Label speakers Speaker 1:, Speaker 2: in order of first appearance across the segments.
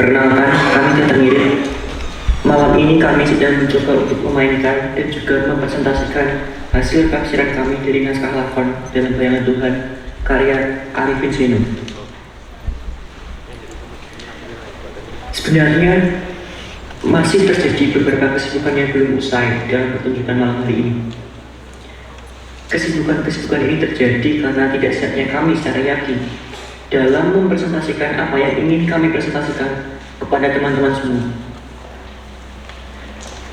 Speaker 1: Perkenalkan, kami Teater Ngirit. Malam ini kami sedang mencoba untuk memainkan dan juga mempresentasikan hasil tafsiran kami dari naskah lakon dalam bayangan Tuhan karya Arifin Sinu. Sebenarnya masih terjadi beberapa kesibukan yang belum usai dalam pertunjukan malam hari ini. Kesibukan-kesibukan ini terjadi karena tidak siapnya kami secara yakin dalam mempresentasikan apa yang ingin kami presentasikan kepada teman-teman semua.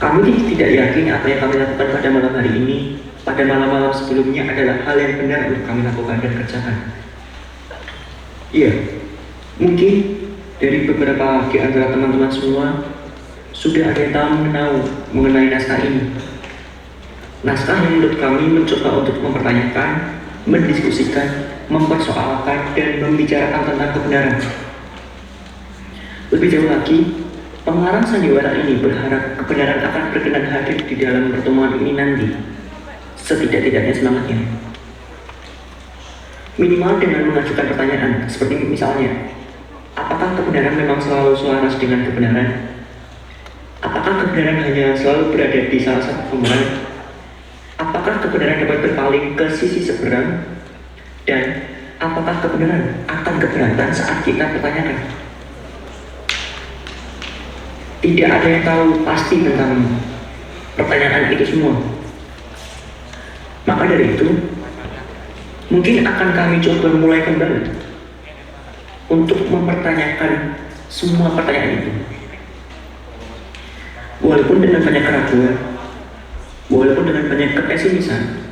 Speaker 1: Kami tidak yakin apa yang kami lakukan pada malam hari ini, pada malam-malam sebelumnya adalah hal yang benar untuk kami lakukan dan kerjakan. Iya, mungkin dari beberapa di antara teman-teman semua sudah ada yang tahu mengenai naskah ini. Naskah yang menurut kami mencoba untuk mempertanyakan, mendiskusikan, mempersoalkan, dan membicarakan tentang kebenaran. Lebih jauh lagi, pengarang sandiwara ini berharap kebenaran akan berkenan hadir di dalam pertemuan ini nanti, setidak-tidaknya semangatnya. Minimal dengan mengajukan pertanyaan, seperti misalnya, apakah kebenaran memang selalu selaras dengan kebenaran? Apakah kebenaran hanya selalu berada di salah satu kumpulan? Apakah kebenaran dapat berpaling ke sisi seberang? Dan apakah kebenaran akan keberatan saat kita pertanyakan? Tidak ada yang tahu pasti tentang pertanyaan itu semua. Maka dari itu, mungkin akan kami coba mulai kembali untuk mempertanyakan semua pertanyaan itu. Walaupun dengan banyak keraguan, walaupun dengan banyak kepesimisan,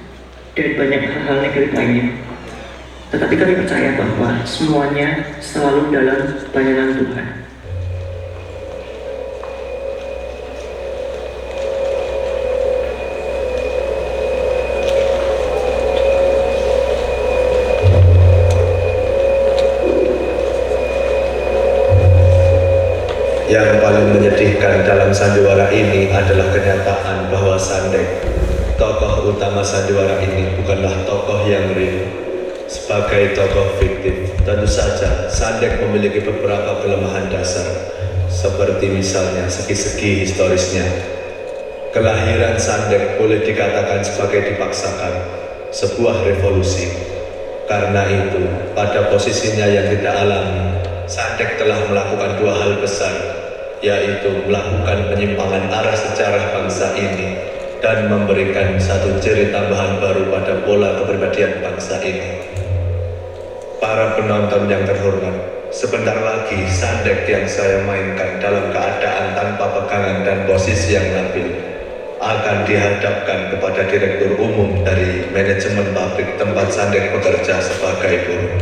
Speaker 1: dan banyak hal-hal negatif lainnya, tetapi kami percaya bahwa semuanya selalu dalam bayangan Tuhan.
Speaker 2: Yang paling menyedihkan dalam sandiwara ini adalah kenyataan bahwa Sandek, tokoh utama sandiwara ini, bukanlah tokoh yang real. Sebagai tokoh fiktif, tentu saja Sandek memiliki beberapa kelemahan dasar, seperti misalnya segi-segi historisnya. Kelahiran Sandek boleh dikatakan sebagai dipaksakan, sebuah revolusi. Karena itu, pada posisinya yang tidak alami, Sandek telah melakukan dua hal besar, yaitu melakukan penyimpangan arah sejarah bangsa ini dan memberikan satu ciri tambahan baru pada pola kepribadian bangsa ini. Para penonton yang terhormat, sebentar lagi Sandek yang saya mainkan dalam keadaan tanpa pegangan dan posisi yang labil akan dihadapkan kepada direktur umum dari manajemen pabrik tempat Sandek bekerja sebagai buruh.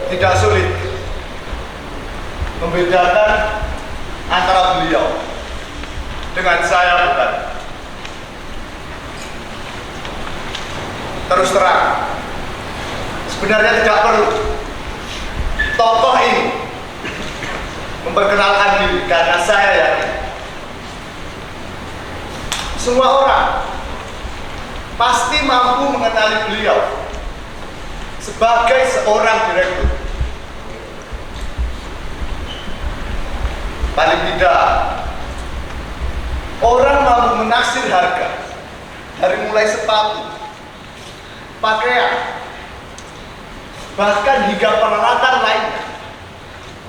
Speaker 3: Tidak sulit membedakan antara beliau dengan saya, bukan? Terus terang, sebenarnya tidak perlu tokoh ini memperkenalkan diri, karena saya yakin semua orang pasti mampu mengenali beliau sebagai seorang direktur. Paling tidak, orang mampu menaksir harga dari mulai sepatu, pakaian, bahkan hingga peralatan lainnya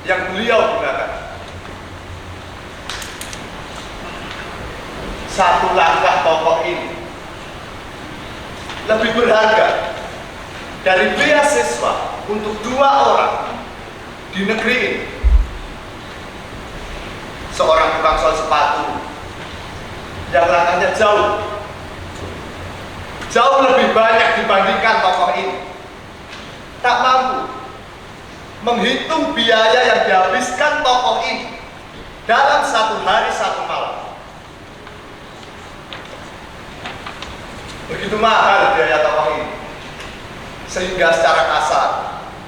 Speaker 3: yang beliau gunakan. Satu langkah tokoh ini lebih berharga dari beasiswa untuk dua orang di negeri ini. Seorang tukang sol sepatu yang langkahnya jauh lebih banyak dibandingkan tokoh ini, tak mampu menghitung biaya yang dihabiskan tokoh ini dalam satu hari satu malam. Begitu mahal biaya tokoh ini, sehingga secara kasar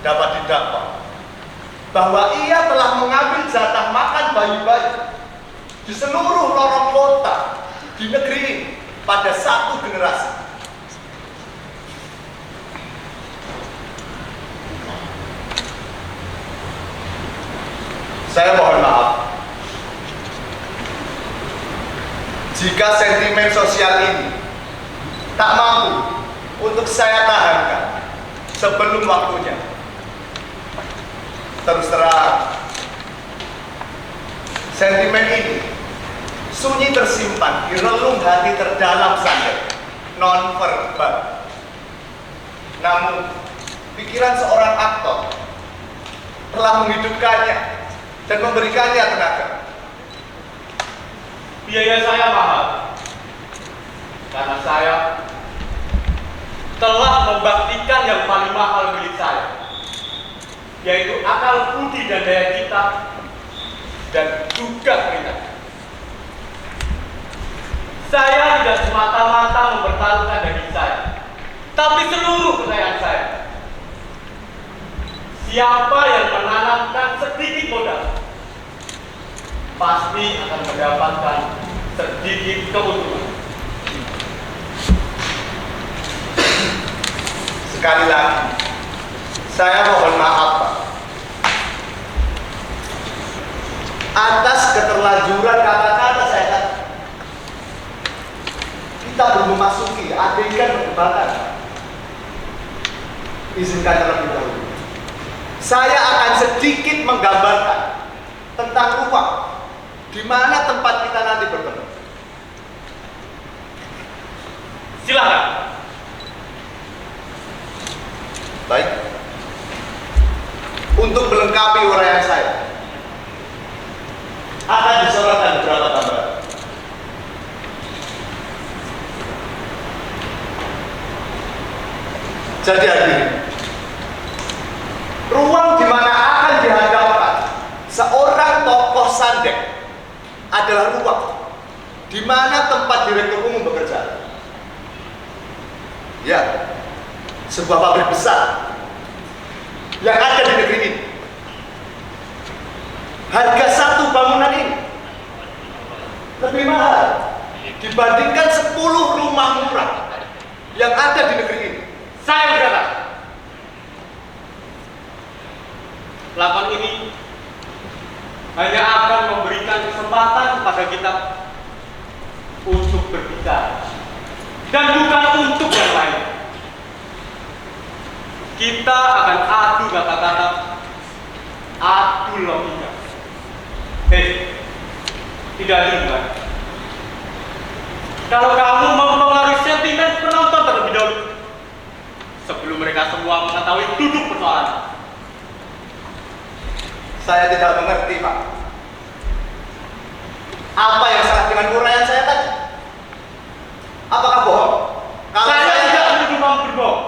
Speaker 3: dapat didakwa bahwa ia telah mengambil jatah makan bayi-bayi di seluruh lorong kota di negeri ini pada satu generasi. Saya mohon maaf jika sentimen sosial ini tak mampu untuk saya tahankan sebelum waktunya. Terus terang, sentimen ini sunyi tersimpan di relung hati terdalam Sandek, non-verbal. Namun, pikiran seorang aktor telah menghidupkannya dan memberikannya tenaga.
Speaker 4: Biaya saya mahal karena saya telah membaktikan yang paling mahal milik saya, yaitu akal budi dan daya kita dan juga keringat. Saya tidak semata-mata mempertaruhkan daging saya, tapi seluruh kekayaan saya. Siapa yang menanamkan sedikit modal pasti akan mendapatkan sedikit keuntungan.
Speaker 3: Sekali lagi, saya mohon maaf, Pak, atas keterlanjuran kata-kata saya tadi. Kita belum memasuki adegan perdebatan. Izinkan terlebih dahulu, saya akan sedikit menggambarkan tentang ruang di mana tempat kita nanti bertemu.
Speaker 4: Silakan.
Speaker 3: Baik. Untuk melengkapi uraian saya, akan disorotkan beberapa gambar. Jadi hadirin, ruang di mana akan dihadapkan seorang tokoh Sandek adalah ruang di mana tempat direktur umum bekerja. Ya, sebuah pabrik besar yang ada di negeri ini. Harga satu bangunan ini lebih mahal dibandingkan 10 rumah murah yang ada di negeri ini.
Speaker 4: Saya berkata, lakon ini hanya akan memberikan kesempatan kepada kita untuk berbicara dan bukan untuk yang lain. Kita akan adu kata-kata, adu logika. Tidak adil, bukan? Kalau kamu mempengaruhi sentimen penonton terlebih dahulu, sebelum mereka semua mengetahui duduk persoalan.
Speaker 3: Saya tidak mengerti, Pak. Apa yang salah dengan uraian saya tadi? Apakah bohong?
Speaker 4: Saya tidak menuduh kamu berbohong.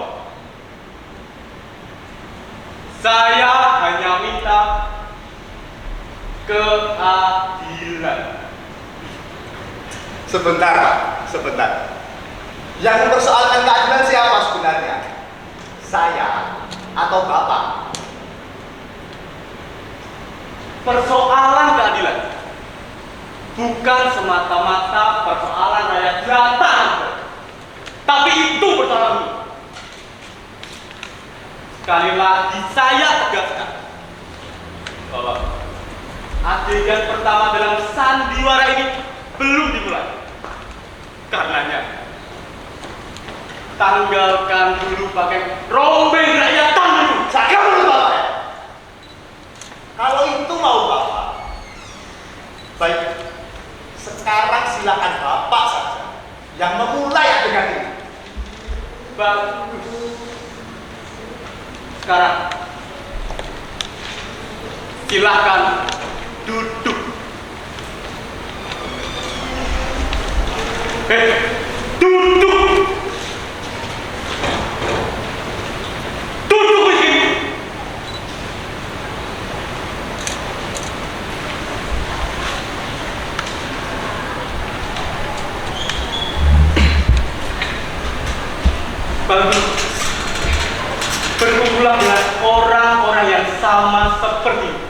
Speaker 4: Saya hanya minta keadilan.
Speaker 3: Sebentar, Pak. Sebentar. Yang mempersoalkan keadilan siapa sebenarnya? Saya atau Bapak?
Speaker 4: Persoalan keadilan bukan semata-mata persoalan rakyat jelata, tapi itu persoalan. Sekali lagi saya tegaskan bahwa adegan pertama dalam sandiwara ini belum dimulai. Karenanya tanggalkan dulu pakai rombeng rakyatan dulu.
Speaker 3: Saya dulu, Bapak. Kalau itu mau Bapak, baik. Sekarang silakan Bapak saja yang memulai adegan ini.
Speaker 4: Bagus. Sekarang silakan duduk. Duduk. Duduk di sini. Bagus. Berkumpulah dengan orang-orang yang sama seperti itu.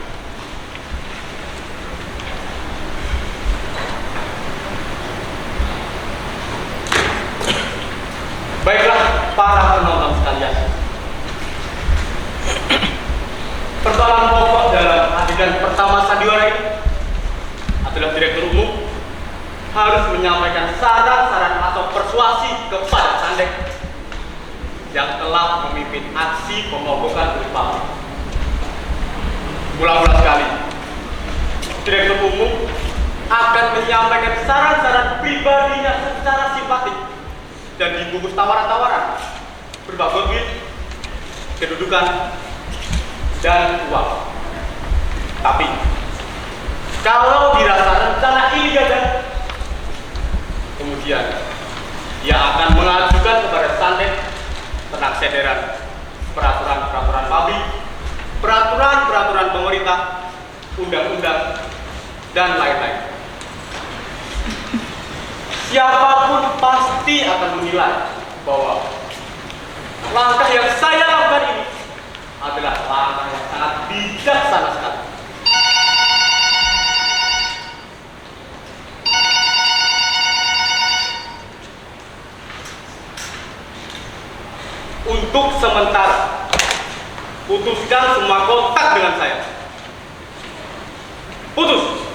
Speaker 4: Baiklah para penonton sekalian. Persoalan pokok dalam adegan pertama sandiwara ini adalah direktur umum harus menyampaikan saran-saran atau persuasi kepada Sandek yang telah memimpin aksi pemogokan oleh publik. Ulang-ulang sekali, direktur umum akan menyampaikan saran-saran pribadinya secara simpatik dan dibungkus tawaran-tawaran berupa goodwill, kedudukan, dan uang. Tapi kalau dirasa rencana ini gagal, kemudian ia akan mengajukan kepada Sandek tentang sederan peraturan-peraturan publik, peraturan-peraturan pemerintah, undang-undang, dan lain-lain. Siapapun pasti akan menilai bahwa langkah yang saya lakukan ini adalah langkah yang sangat bijaksana sekali. Untuk sementara, putuskan semua kontak dengan saya. Putus.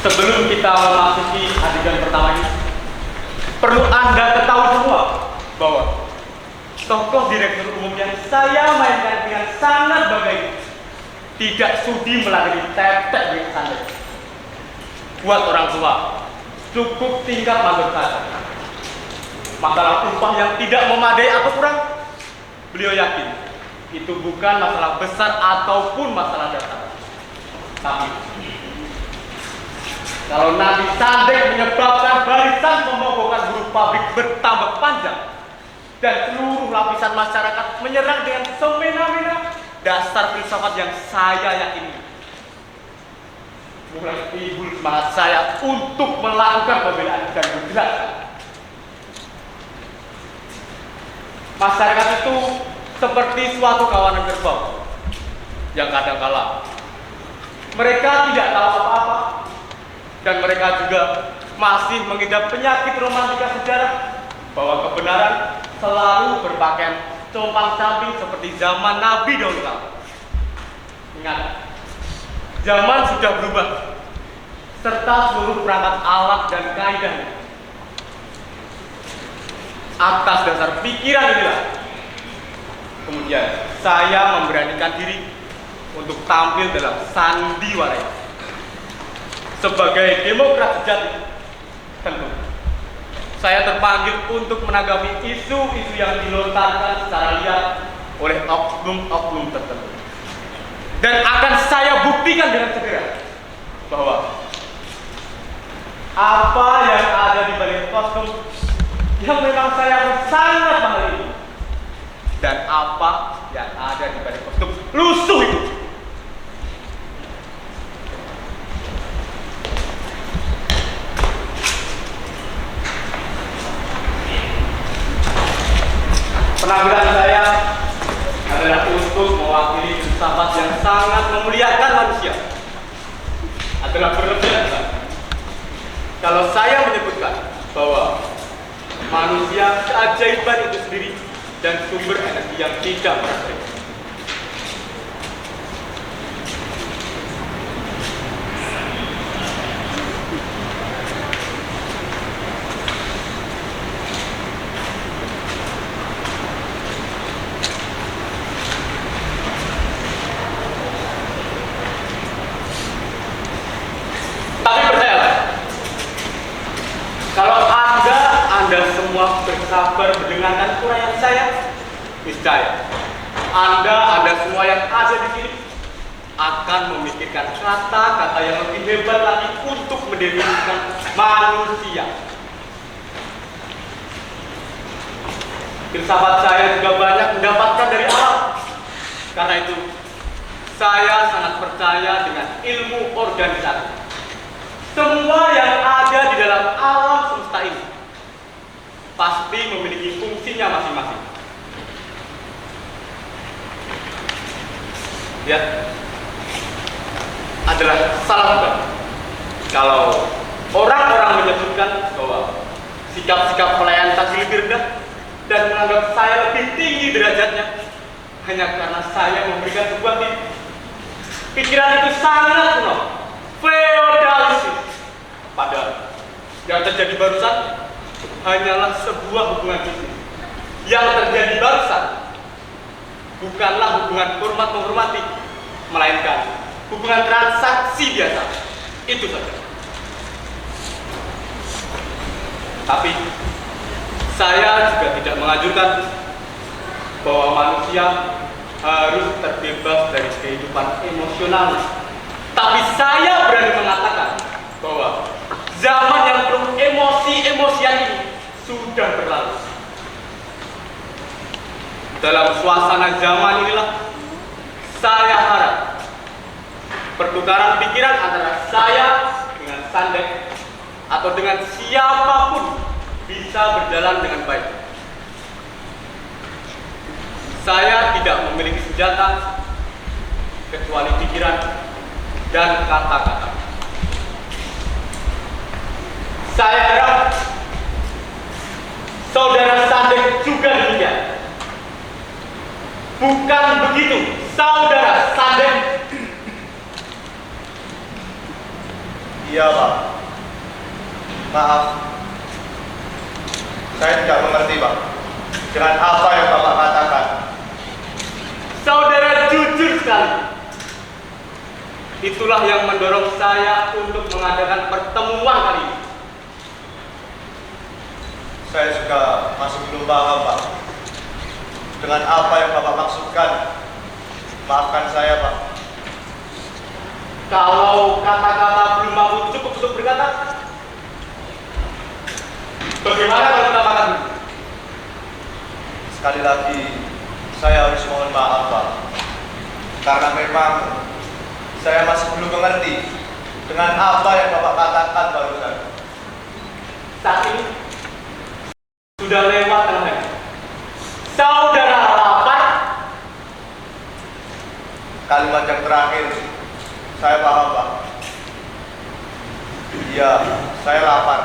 Speaker 4: Sebelum kita memasuki adegan pertama ini, perlu Anda ketahui semua bahwa tokoh direktur umum yang saya mainkan dengan sangat baik tidak sudi meladeni tetek dengan Sandek. Buat orang tua, cukup tingkat mager saja. Masalah upah yang tidak memadai atau kurang, beliau yakin itu bukan masalah besar ataupun masalah dasar. Tapi kalau nanti Sandek menyebabkan barisan pemogokan buruh pabrik bertambah panjang dan seluruh lapisan masyarakat menyerang dengan semena-mena dasar filsafat yang saya yakini, mulai timbul semangat saya untuk melakukan pembelaan dan bergerak. Masyarakat itu seperti suatu kawanan kerbau yang kadang-kala mereka tidak tahu apa-apa, dan mereka juga masih mengidap penyakit romantika sejarah bahwa kebenaran selalu berpakaian compang-camping seperti zaman Nabi dahulu kala. Ingat, zaman sudah berubah serta seluruh perangkat alat dan kaidahnya. Atas dasar pikiran inilah kemudian saya memberanikan diri untuk tampil dalam sandiwara ini. Sebagai demokrat sejati, tentu saya terpanggil untuk menanggapi isu-isu yang dilontarkan secara liar oleh oknum-oknum tertentu. Dan akan saya buktikan dengan segera bahwa apa yang ada di balik kostum yang memang saya sangat mahal ini, dan apa yang ada di balik kostum lusuh itu, penampilan saya adalah untuk mewakili filsafat yang sangat memuliakan manusia. Adalah berlebihan kalau saya menyebutkan bahwa manusia keajaiban itu sendiri dan sumber energi yang tidak berbeda. Bersabar mendengarkan uraian saya, niscaya Anda semua yang ada di sini akan memikirkan kata-kata yang lebih hebat lagi untuk mendefinisikan manusia. Filsafat saya juga banyak mendapatkan dari alam. Karena itu, saya sangat percaya dengan ilmu organisasi. Semua yang ada di dalam alam semesta ini pasti memiliki fungsinya masing-masing. Lihat, adalah salah juga kalau orang-orang menyebutkan bahwa sikap-sikap pelayan tadi lebih rendah dan menganggap saya lebih tinggi derajatnya hanya karena saya memberikan sebuah tip. Pikiran itu sangat kuno, feodalisme. Padahal yang terjadi barusan hanyalah sebuah hubungan bisnis. Yang terjadi barusan bukanlah hubungan hormat menghormati, melainkan hubungan transaksi biasa. Itu saja. Tapi saya juga tidak menganjurkan bahwa manusia harus terbebas dari kehidupan emosional. Tapi saya berani mengatakan bahwa zaman yang penuh emosi-emosian ini sudah berlalu. Dalam suasana zaman inilah saya harap pertukaran pikiran antara saya dengan Sandek atau dengan siapapun bisa berjalan dengan baik. Saya tidak memiliki senjata kecuali pikiran dan kata-kata. Saya harap saudara Sandek juga demikian. Bukan begitu, saudara Sandek?
Speaker 3: Iya, Pak. Maaf. Saya tidak mengerti, Pak. Dengan apa yang Bapak katakan.
Speaker 4: Saudara jujur sekali. Itulah yang mendorong saya untuk mengadakan pertemuan kali ini.
Speaker 3: Saya juga masih belum paham, Pak. Dengan apa yang Bapak maksudkan. Maafkan saya, Pak.
Speaker 4: Kalau kata-kata belum mampu cukup untuk berkata, bagaimana kalau kita makan?
Speaker 3: Sekali lagi, saya harus mohon maaf, Pak. Karena memang saya masih belum mengerti dengan apa yang Bapak katakan barusan.
Speaker 4: Saat ini sudah lewat tengah hari. Saudara lapar?
Speaker 3: Kalimat yang terakhir, saya paham, Pak. Iya, saya lapar.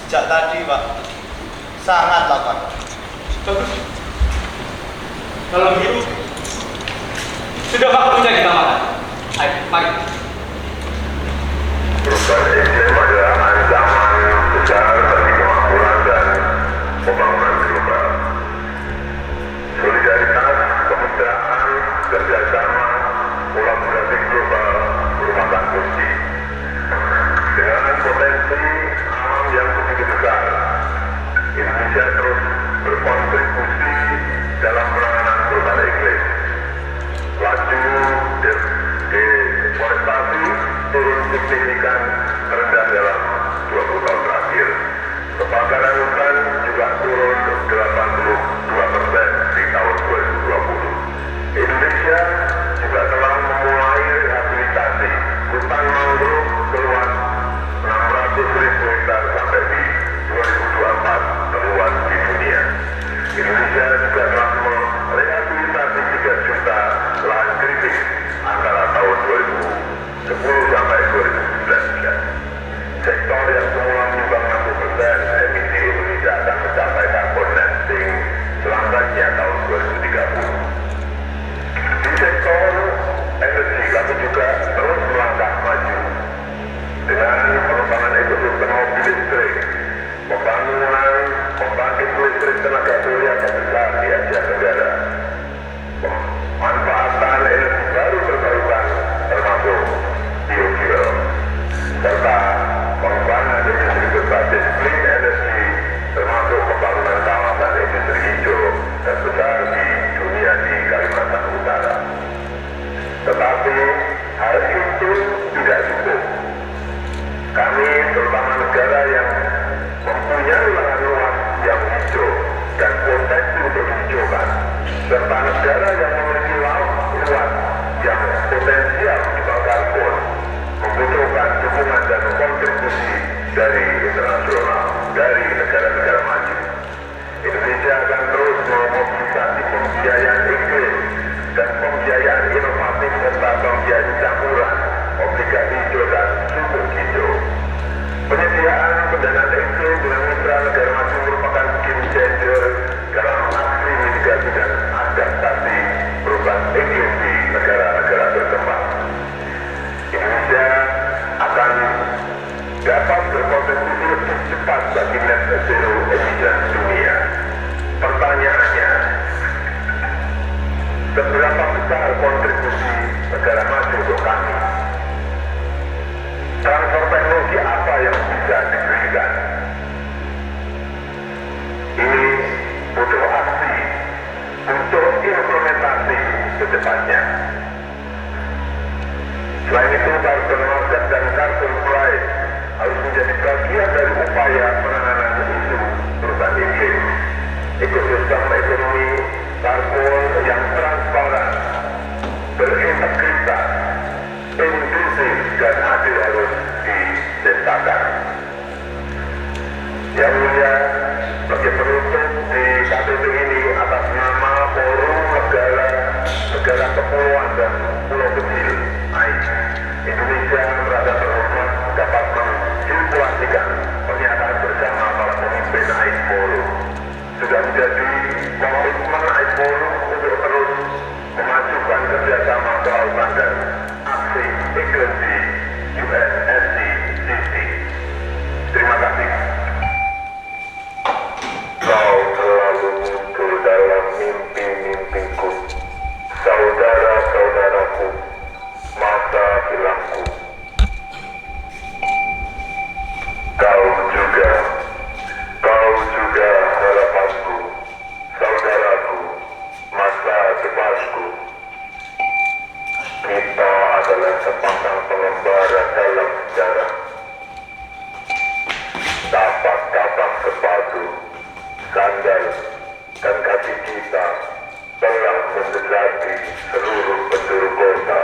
Speaker 3: Sejak tadi, Pak, sangat lapar.
Speaker 4: Bagus. Kalau begitu, sudah waktunya kita makan. Ayo, mari.
Speaker 5: Perubahan iklim adalah ancaman besar bagi kemakmuran dan pembangunan global. Solidaritas, kemitraan, kerjasama, kolaborasi global merupakan kunci. Dengan potensi alam yang begitu besar, Indonesia terus berkontribusi dalam penanganan perubahan iklim. Laju deforestasi turun signifikan terendah dalam 20 tahun terakhir. Kebakaran hutan juga turun 82% di tahun 2020. Indonesia juga telah memulai rehabilitasi hutan mangrove seluas 600.000 hektar sampai di 2024 terluas di dunia. Indonesia juga telah merehabilitasi 3 juta lahan kritis antara tahun 2010 sampai 2019. Sektor yang semula menyumbang 60% emisi Indonesia akan mencapai carbon netting selambatnya tahun 2030. Di sektor energi kami juga terus melangkah maju dengan pengembangan ekosistem mobil listrik, pembangunan pembangkit listrik tenaga surya terbesar di Asia Tenggara, pemanfaatan energi baru terbarukan termasuk biofuel, serta pengembangan industri berbasis clean energy termasuk pembangunan kawasan industri hijau terbesar di dunia di Kalimantan Utara. Tetapi hal itu tidak cukup. Kami terutama negara yang mempunyai lahan luas yang hijau dan potensi untuk dihijaukan, serta negara yang memiliki laut luas yang potensial menyumbang karbon, membutuhkan dukungan dan kontribusi dari internasional, dari negara-negara maju. Indonesia akan terus memobilisasi pembiayaan iklim dan pembiayaan inovatif serta pembiayaan campuran cukup cepat bagi net zero emission dunia. Pertanyaannya, seberapa besar kontribusi negara maju untuk kami? Transfer teknologi apa yang bisa diberikan? Ini butuh aksi untuk implementasi secepatnya. Selain itu, carbon market dan carbon price harus menjadi bagian dari upaya penanganan isu perubahan iklim. Ekosistem ekonomi karbon yang transparan, berintegritas, inklusif dan adil harus diciptakan. Yang mulia, sebagai penutup di KTP ini atas nama Forum Negara Kepulauan dan Pulau Kecil AIS, Indonesia merasa terhormat dapat mensirkulasikan pernyataan bersama para pemimpin AIS Forum. Sudah menjadi komitmen AIS Forum untuk terus memajukan kerjasama kelautan dan aksi iklim di UNSCCC. Terima kasih. Kau selalu muncul dalam mimpi-mimpiku, saudara-saudaraku, masa hilangku. Kau juga harapanku, saudaraku, masa depanku. Kita adalah sepasang pengembara dalam sejarah. Tapak-tapak sepatu, sandal, dan kaki kita telah mendekati seluruh penjuru kota.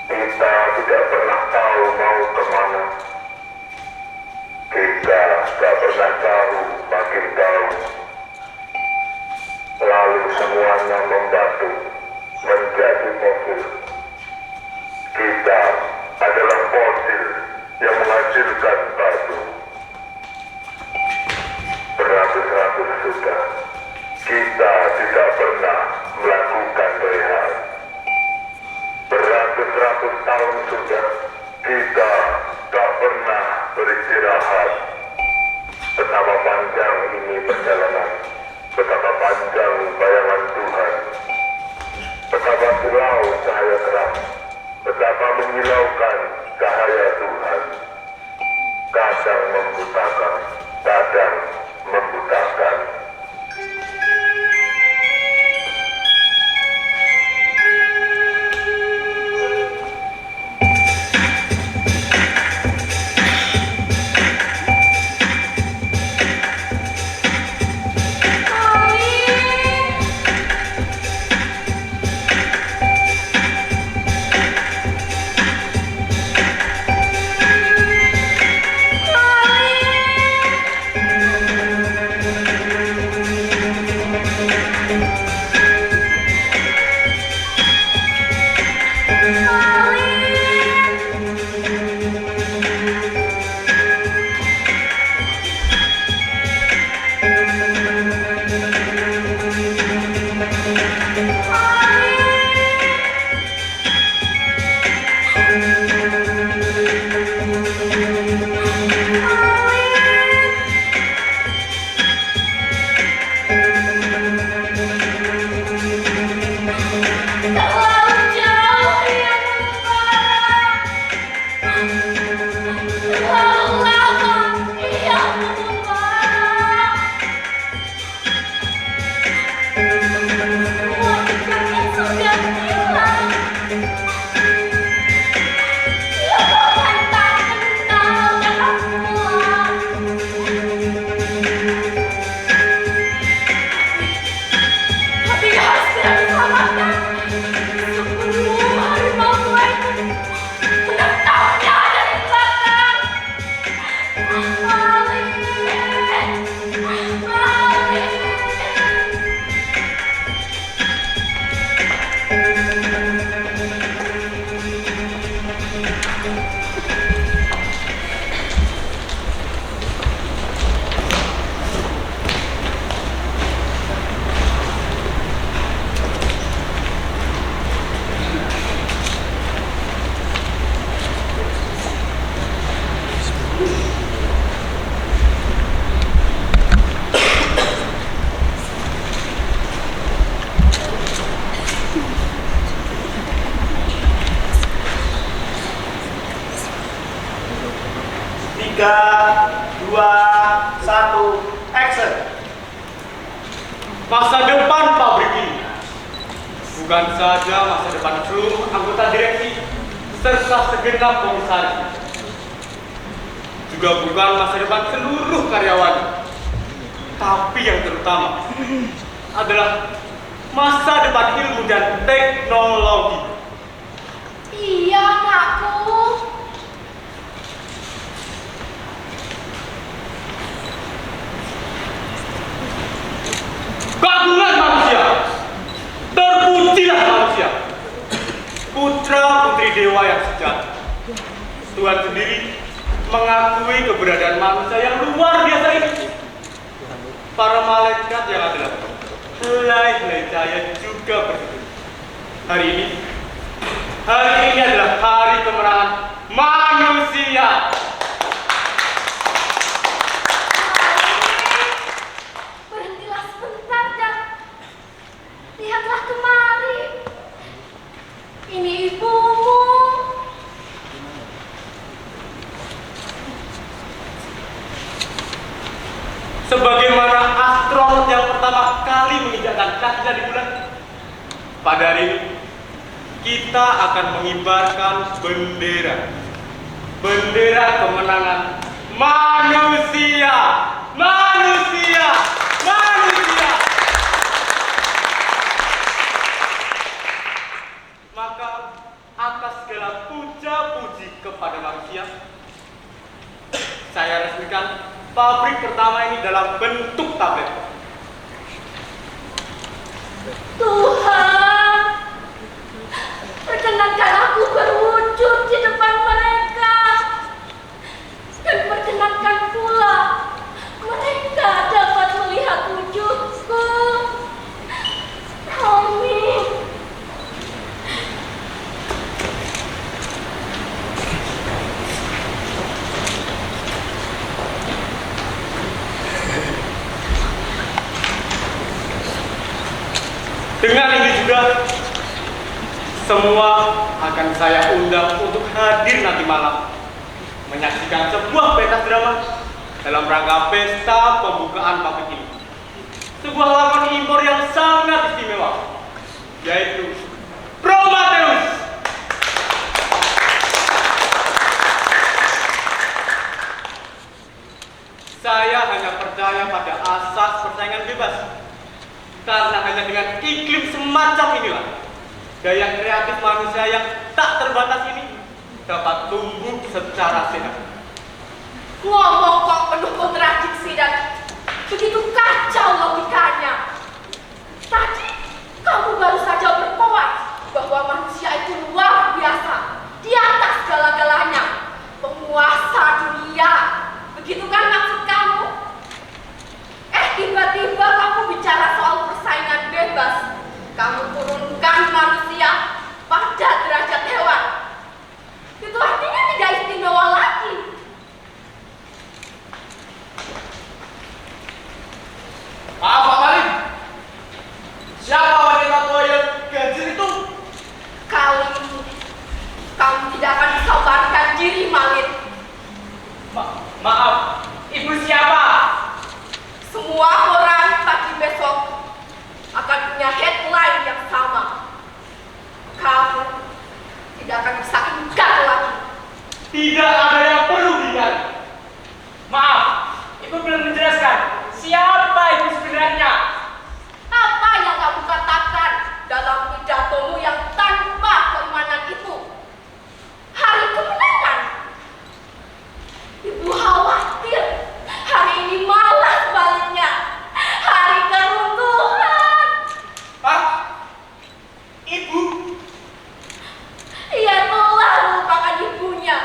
Speaker 5: Kita tidak pernah tahu mau kemana. Kita tak pernah tahu makin tahu. Lalu semuanya membatu menjadi fosil. Kita adalah fosil yang menghasilkan batu. Beratus-ratus sudah kita tidak pernah melakukan rehat. Beratus-ratus tahun sudah kita tak pernah beristirahat. Betapa panjang ini perjalanan, betapa panjang bayangan Tuhan, betapa silau cahaya terang, betapa menyilaukan cahaya Tuhan. Kadang membutakan, kadang membutakan.
Speaker 3: 3, 2, 1, action.
Speaker 4: Masa depan pabrik ini bukan saja masa depan seluruh anggota direksi serta segenap komisaris, juga bukan masa depan seluruh karyawan, tapi yang terutama adalah masa depan ilmu dan teknologi.
Speaker 6: Iya, anakku.
Speaker 4: Keagungan manusia, terpujilah manusia, putra putri dewa yang sejati. Tuhan sendiri mengakui keberadaan manusia yang luar biasa ini. Para malaikat yang adalah helai-helai cahaya juga berseru. Hari ini adalah hari kemenangan manusia.
Speaker 6: Berhentilah sebentar dan lihatlah kemari. Ini ibumu.
Speaker 4: Sebagaimana astronot yang pertama kali menginjakkan kakinya di bulan, pada hari ini kita akan mengibarkan bendera kemenangan manusia. Maka atas segala puja-puji kepada manusia, saya resmikan pabrik pertama ini dalam bentuk tablet.
Speaker 6: Tuhan, perkenankan aku berwujud di depan mereka. Dan perkenankan pula mereka dapat melihat wujudku. Amin.
Speaker 4: Dengan ini juga semua akan saya undang untuk hadir nanti malam menyaksikan sebuah pentas drama dalam rangka pesta pembukaan pabrik ini. Sebuah laman impor yang sangat istimewa, yaitu Prometheus. Saya hanya percaya pada asas persaingan bebas. Karena hanya dengan iklim semacam inilah daya kreatif manusia yang tak terbatas ini dapat tumbuh secara sehat.
Speaker 6: Ngomong kok penuh kontradiksi dan begitu kacau logikanya. Tadi kamu baru saja berkoar bahwa manusia itu luar biasa, di atas segala-galanya, penguasa dunia. Begitu kan maksud kamu? Tiba-tiba kamu bicara soal persaingan bebas. Kamu turunkan manusia pada derajat hewan. Itu artinya tidak istimewa lagi.
Speaker 4: Maaf Pak Malik, siapa wanita tua yang ganjil itu?
Speaker 6: Kali ini kamu tidak akan disabarkan diri, Malik.
Speaker 4: Maaf, ibu siapa?
Speaker 6: Semua orang pagi besok akan punya headline yang sama. Kamu tidak akan bisa ingkar lagi.
Speaker 4: Tidak ada yang perlu diingat. Maaf, ibu belum menjelaskan siapa ibu sebenarnya.
Speaker 6: Apa yang kamu katakan dalam pidatomu yang tanpa keimanan itu? Hari kemenangan. Ibu khawatir hari ini malah sebaliknya hari keruntuhan.
Speaker 4: Hah? Ibu?
Speaker 6: Ia telah melupakan ibunya.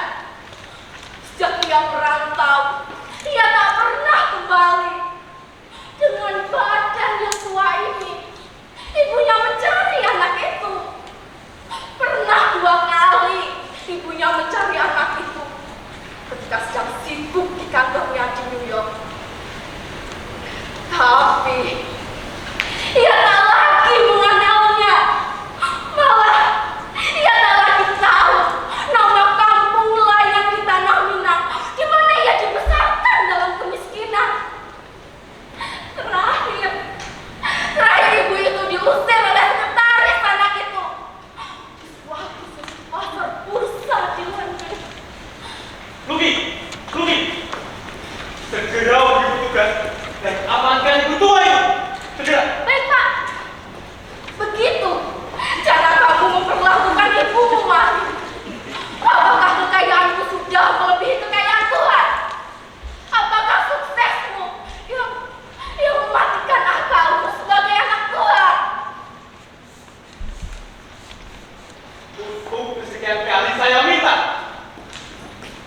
Speaker 4: sekian kali saya minta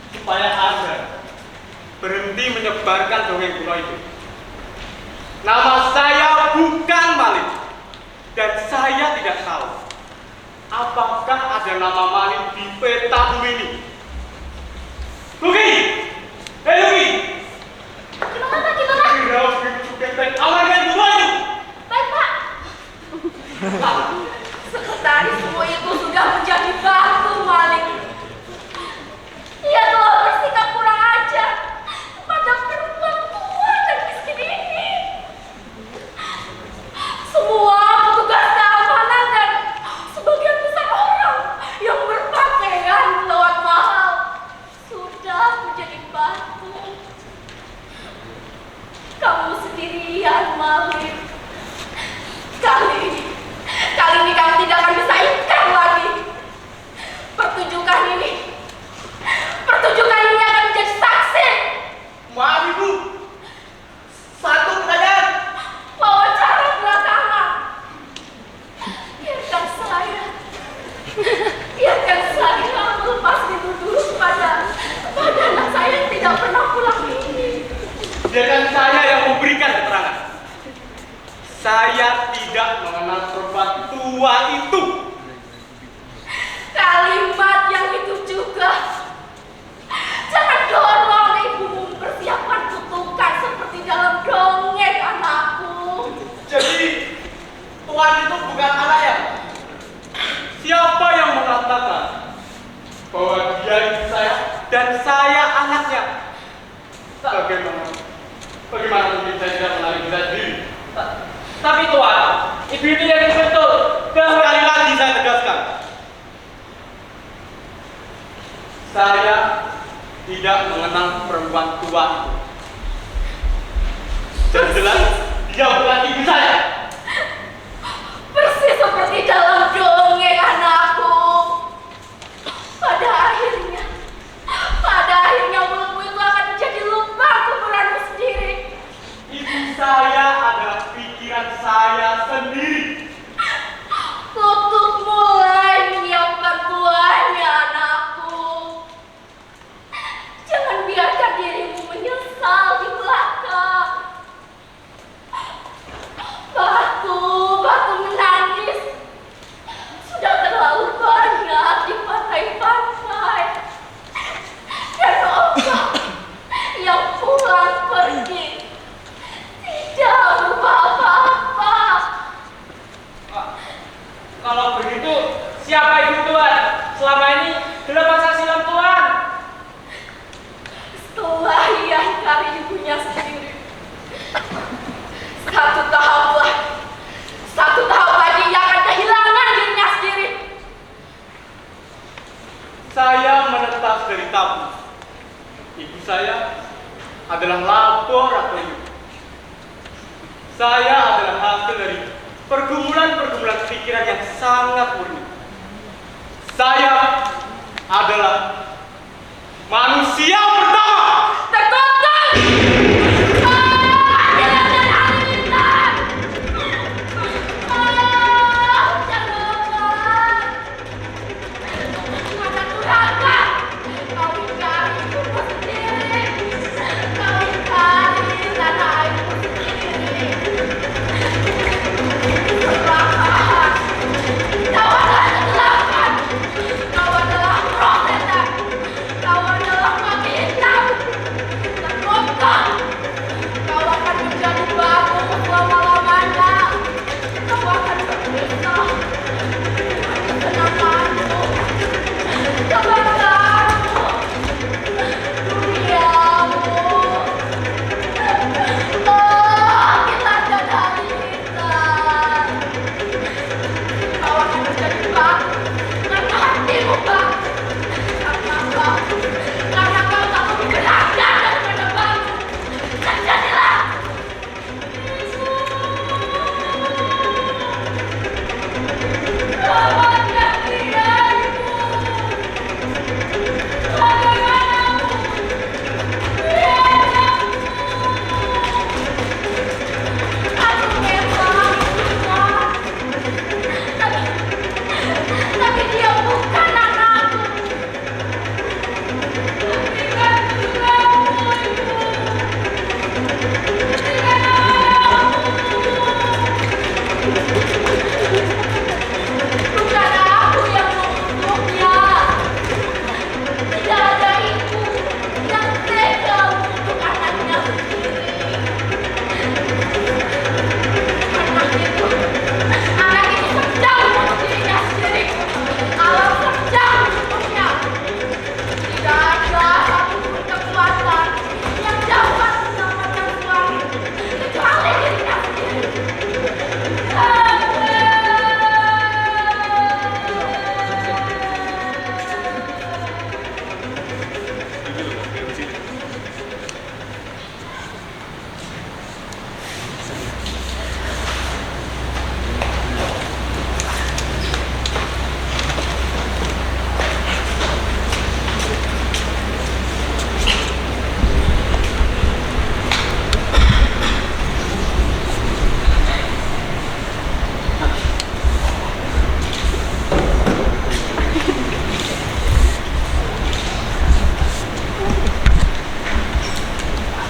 Speaker 4: supaya Anda berhenti menyebarkan dongeng kuno itu. Nama saya bukan Malik, dan saya tidak tahu apakah ada nama Malik di peta bumi ini. Luki! Hei Luki!
Speaker 6: Gimana? Gimana?
Speaker 4: Kira benteng amankan semua itu!
Speaker 6: Baik, Pak. Sekretaris semua itu sudah menjadi batu, Malik. Ia telah bersikap kurang ajar pada perempuan tua dan miskin ini. Semua petugas keamanan dan sebagian besar orang yang berpakaian lewat mahal sudah menjadi batu. Kamu sendirian, Malik. Kali ini kamu tidak akan bisa ikat lagi. Pertunjukan ini akan menjadi saksi.
Speaker 4: Maaf Ibu, satu pertanyaan.
Speaker 6: Wawancara belakangan. Biarkan saya melepas itu dulu pada anak saya yang tidak pernah pulang ini.
Speaker 4: Biarkan saya yang memberikan keterangan. Saya tidak mengenal perempuan tua itu.
Speaker 6: Kalimat yang itu juga. Jangan dorong ibumu mempersiapkan kutukan seperti dalam dongeng, anakku.
Speaker 4: Jadi, Tuhan itu bukan anaknya. Siapa yang mengatakan bahwa dia ibu saya dan saya anaknya? Bagaimana mungkin saya tidak mengenal ibu saya sendiri? Tapi Tuhan, ibu itu yang betul. Sekali lagi saya tegaskan. Saya tidak mengenal perempuan tua itu. Jelas dia bukan ibu saya.
Speaker 6: Persis seperti dalam dongeng, anakku. Pada akhirnya mulutmu itu akan menjadi lubang kuburanmu sendiri.
Speaker 4: Ibu saya adalah pikiran saya sendiri.
Speaker 6: Untuk mulai menyiapkan tuannya, anakku. Jangan biarkan dirimu menyesal di belakang. Batu menangis. Sudah terlalu banyak di pantai-pantai. Dan ombak yang pulang pergi tidak berubah apa-apa.
Speaker 4: Kalau begitu, siapa ibu Tuhan? Selama ini dalam masa silam Tuhan.
Speaker 6: Setelah ia ingkari ibunya sendiri, satu tahap lagi ia akan kehilangan dirinya sendiri.
Speaker 4: Saya menetas dari tabu. Ibu saya adalah laboratorium. Saya adalah hasil dari pergumulan pikiran yang sangat murni. Saya adalah manusia pertama.
Speaker 6: Terkotak! Kau adalah roh setan. Kau adalah makhluk hitam.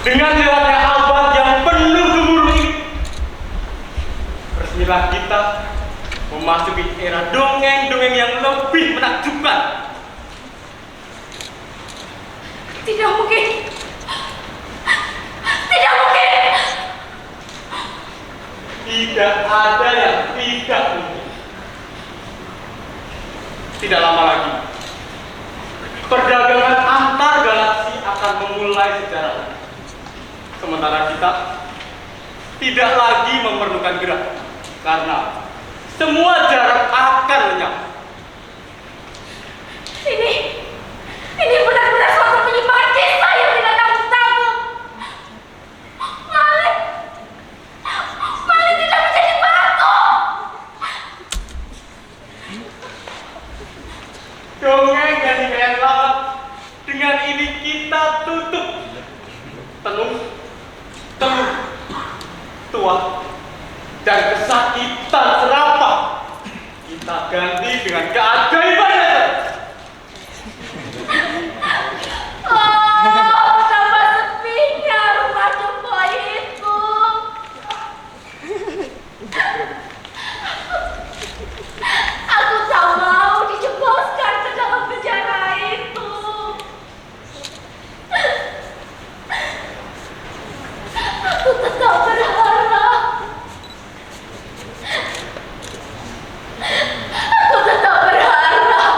Speaker 4: dengan lewatnya abad yang penuh gemuruh ini, resmilah kita memasuki era dongeng-dongeng yang lebih menakjubkan.
Speaker 6: Tidak mungkin. Tidak mungkin.
Speaker 4: Tidak ada yang tidak mungkin. Tidak lama lagi, perdagangan antar galaksi akan memulai sejarah. Sementara kita tidak lagi memerlukan gerak, karena semua jarak akan lenyap.
Speaker 6: Ini benar-benar suatu penyimpangan kisah yang tidak tanggung-tanggung. Malik tidak menjadi batu.
Speaker 4: Dongeng dan hikayat lama dengan ini kita tutup. Teluh, tua, dan kesakitan serapah kita ganti dengan keajaiban yang
Speaker 6: Betapa sepinya rumah jompo itu. Aku tak mau dijebloskan ke dalam penjara itu. Aku tetap berharap. Aku tetap berharap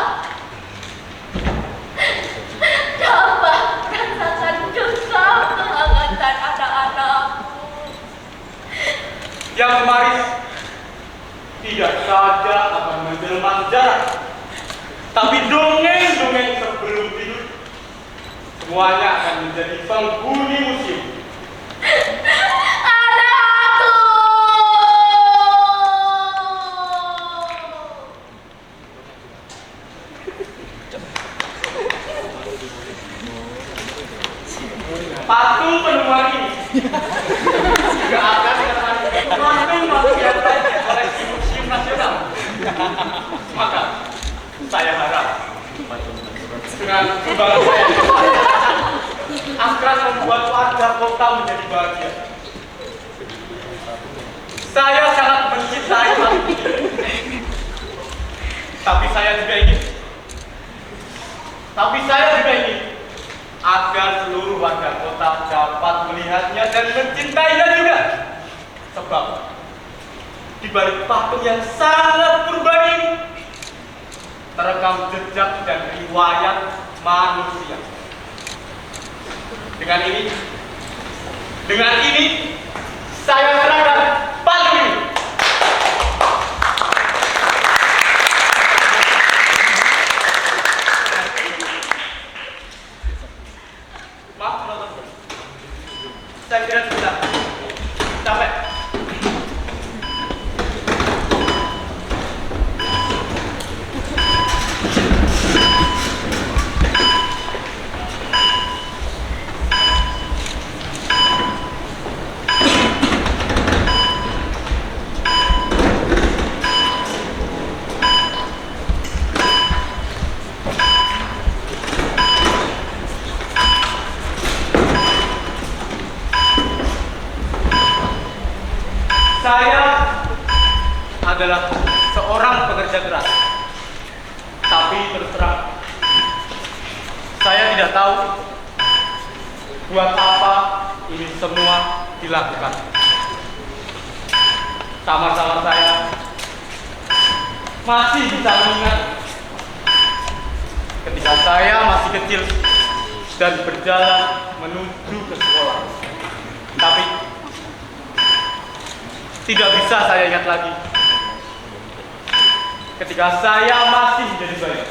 Speaker 6: dapat merasakan duka kehangatan anak-anakku.
Speaker 4: yang kemarin tidak saja akan menjelma sejarah, tapi dongeng-dongeng sebelum tidur semuanya akan menjadi penghuni museum.
Speaker 6: Anakku.
Speaker 4: Patung penemuan ini juga akan patung yang lain koleksi Museum Nasional. Maka saya harap dengan sumbangan saya akan membuat warga kota menjadi bahagia. Saya sangat mencintai hal ini, tapi saya juga ingin agar seluruh warga kota dapat melihatnya dan mencintainya juga. Sebab di balik patung yang sangat purba ini terekam jejak dan riwayat manusia. Dengan ini saya serahkan patung ini. Maaf, penonton. Saya kira sudah sampai. Saya adalah seorang pekerja keras, tapi terus terang, saya tidak tahu buat apa ini semua dilakukan. Samar-samar saya masih bisa mengingat ketika saya masih kecil dan berjalan menuju ke sekolah. Tapi tidak bisa saya ingat lagi ketika saya masih menjadi bayi.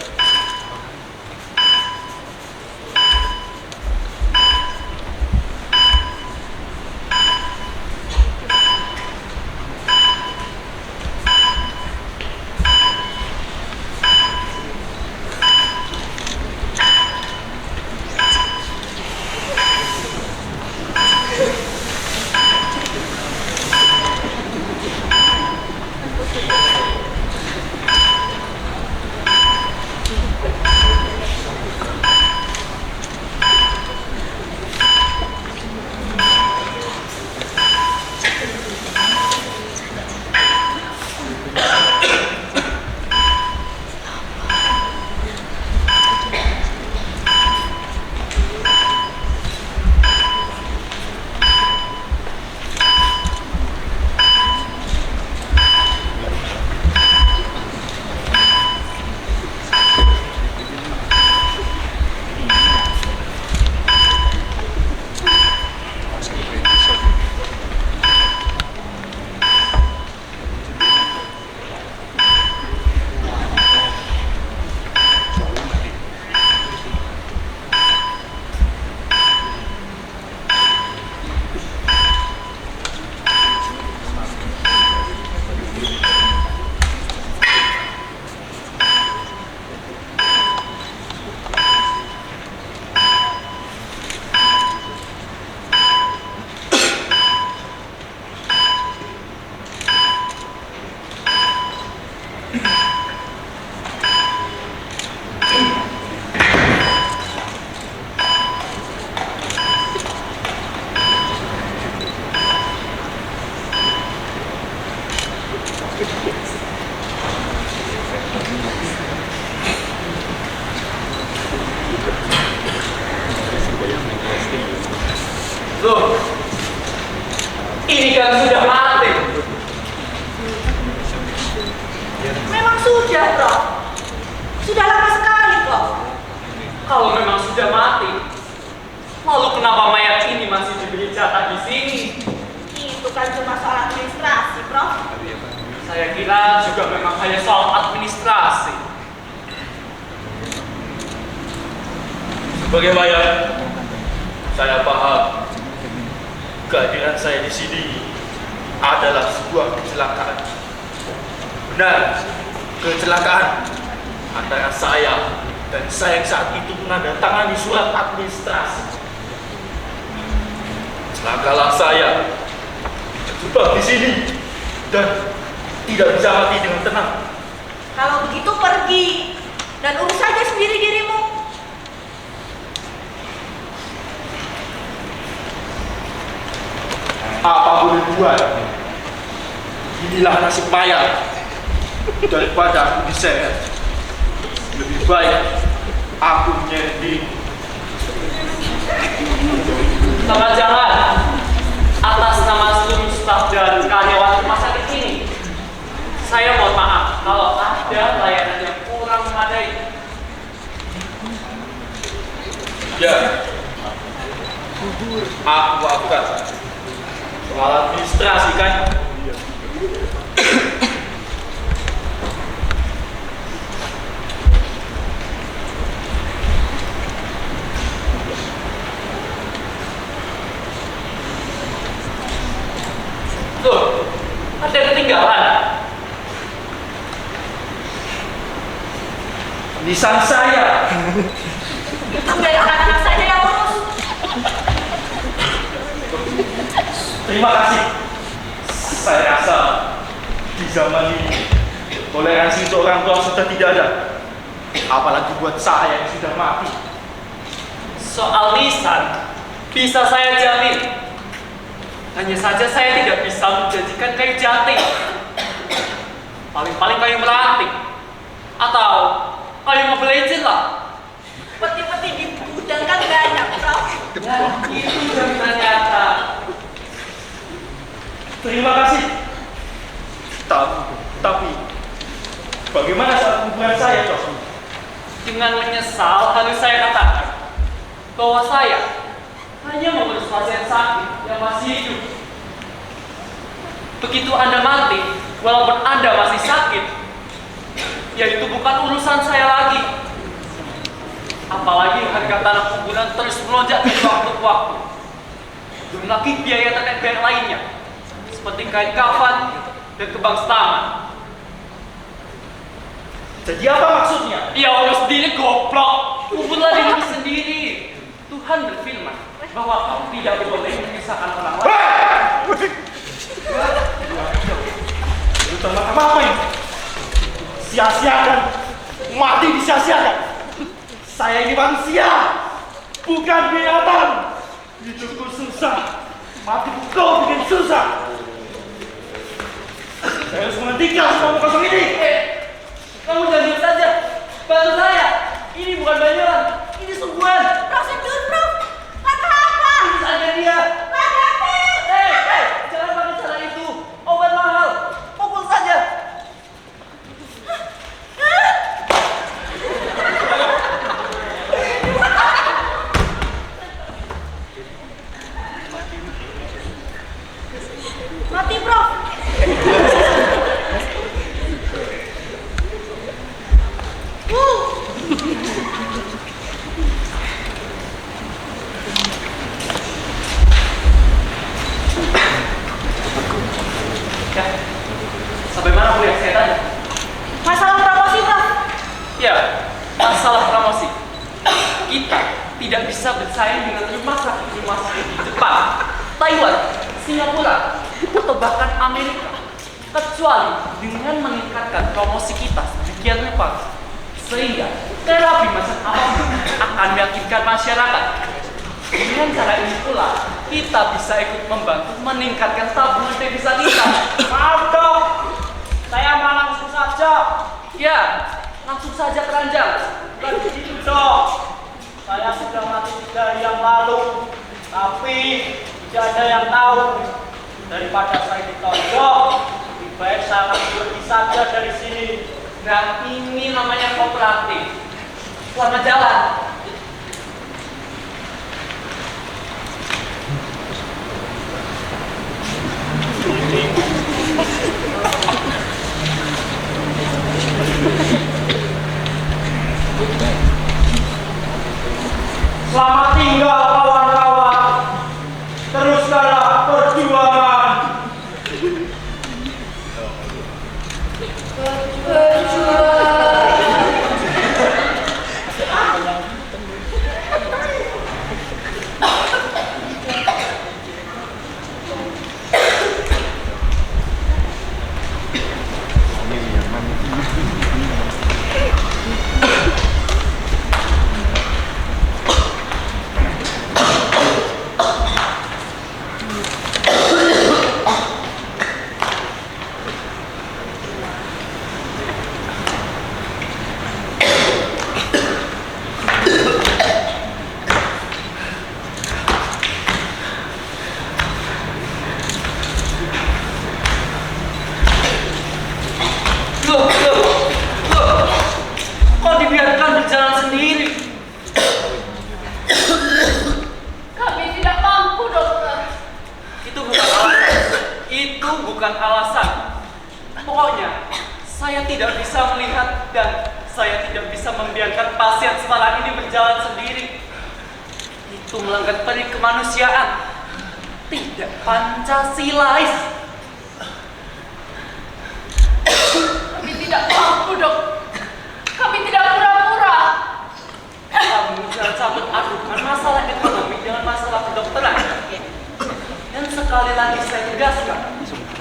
Speaker 4: Lalu kenapa mayat ini masih diberi jatah di sini?
Speaker 7: Itu kan cuma soal administrasi, Prof.
Speaker 4: Saya kira juga memang hanya soal administrasi.
Speaker 8: Sebagai mayat, saya paham kehadiran saya di sini adalah sebuah kecelakaan. Benar, kecelakaan antara saya dan saya yang saat itu menandatangani surat administrasi. Celakalah saya terjebak di sini dan tidak bisa mati dengan tenang.
Speaker 7: Kalau begitu pergi dan urus saja sendiri dirimu.
Speaker 8: Apa boleh buat? Inilah nasib mayat daripada aku diseret. Lebih baik aku menyeret diri.
Speaker 4: Selamat jalan atas nama seluruh staf dan karyawan rumah sakit ini. Saya mohon maaf kalau ada layanan yang kurang memadai.
Speaker 8: Ya, aku maafkan. Soal administrasi kan?
Speaker 4: Tuh, ada ketinggalan.
Speaker 8: Nisan saya.
Speaker 7: Biar anak-anak saja yang urus.
Speaker 8: Terima kasih. Saya rasa di zaman ini toleransi untuk orang tua sudah tidak ada. Apalagi buat saya yang sudah mati.
Speaker 4: Soal lisan, bisa saya jamin. Hanya saja saya tidak bisa menjanjikan kayu jati. Paling-paling kayu meranting. Atau kayu Mobile Legends lah.
Speaker 7: Peti-peti di gudang kan banyak, Prof.
Speaker 4: Nah, itu jaminan nyata.
Speaker 8: Terima kasih. Tapi bagaimana saat hubungan saya, Prof?
Speaker 4: Dengan menyesal harus saya katakan bahwa saya hanya mengurus pasien sakit yang masih hidup. Begitu Anda mati, walaupun Anda masih sakit, ya itu bukan urusan saya lagi. Apalagi harga tanah kuburan terus melonjak dari waktu ke waktu. Belum lagi biaya terkait biaya lainnya, seperti kain kafan dan kebang setaman.
Speaker 8: Jadi apa maksudnya?
Speaker 4: Ya Allah sendiri goblok. Kuburlah dirimu sendiri. Tuhan berfirman bahwa kau tidak boleh menyusahkan orang lain.
Speaker 8: Lu tentang apa ini? Sia-siakan. Mati disia-siakan. Saya ini manusia, bukan binatang. Hidupku susah, mati kau bikin susah. Saya harus menghentikan semua kosong ini.
Speaker 4: Kamu jangan diam saja. Bantu saya. Ini bukan bayaran. Ini sungguhan.
Speaker 7: Prosedur, Prof. Kata apa?
Speaker 4: Ini saja dia.
Speaker 7: Kata apa?
Speaker 4: Jangan pakai cara itu. Obat mahal. Pukul saja.
Speaker 7: Mati, Prof.
Speaker 4: Ya. Sampai mana kuliah saya tanya?
Speaker 7: Masalah promosi, Prof.
Speaker 4: Ya, masalah promosi. Kita tidak bisa bersaing dengan rumah sakit di Jepang, Taiwan, Singapura, atau bahkan Amerika. Kecuali dengan meningkatkan promosi kita sedemikian rupa, sehingga terapi macam apapun akan meyakinkan masyarakat. Dengan cara ini pula, kita bisa ikut membantu meningkatkan tabungan devisa kita.
Speaker 9: Maaf dok, saya mau langsung saja.
Speaker 4: Ya, langsung saja keranjang.
Speaker 9: Bukan begitu dok. Saya sudah mati 3 hari yang lalu, tapi tidak ada yang tahu. Daripada saya ditonjok, lebih baik saya akan pergi saja dari sini.
Speaker 4: Nah, ini namanya kooperatif. Selamat jalan.
Speaker 9: Selamat tinggal kawan-kawan. Teruskanlah perjuangan. Kok dibiarkan berjalan sendiri?
Speaker 6: Kami tidak mampu, dokter.
Speaker 9: Itu bukan alasan. Itu bukan alasan. Pokoknya, saya tidak bisa melihat dan saya tidak bisa membiarkan pasien semalam ini berjalan sendiri. Itu melanggar peri kemanusiaan. Tidak Pancasilais.
Speaker 6: Kami tidak mampu, dok. Kami tidak pura-pura.
Speaker 9: Kamu jangan campur adukan masalah ekonomi dengan masalah kedokteran. Dan sekali lagi saya tegaskan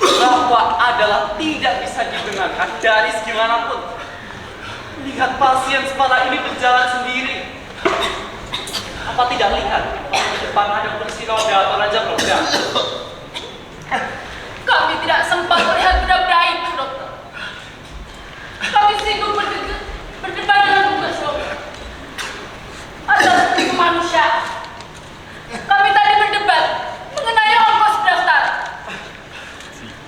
Speaker 9: bahwa adalah tidak bisa dibenarkan dari segi manapun. Lihat pasien kepala ini berjalan sendiri. Apa tidak lihat? Di depan ada kursi roda atau raja roda.
Speaker 6: Kami tidak sempat melihat benda-benda itu, dokter. Kami sibuk berdebat dengan tugas, dokter. Atas kemanusiaan. Kami tadi berdebat mengenai ongkos daftar.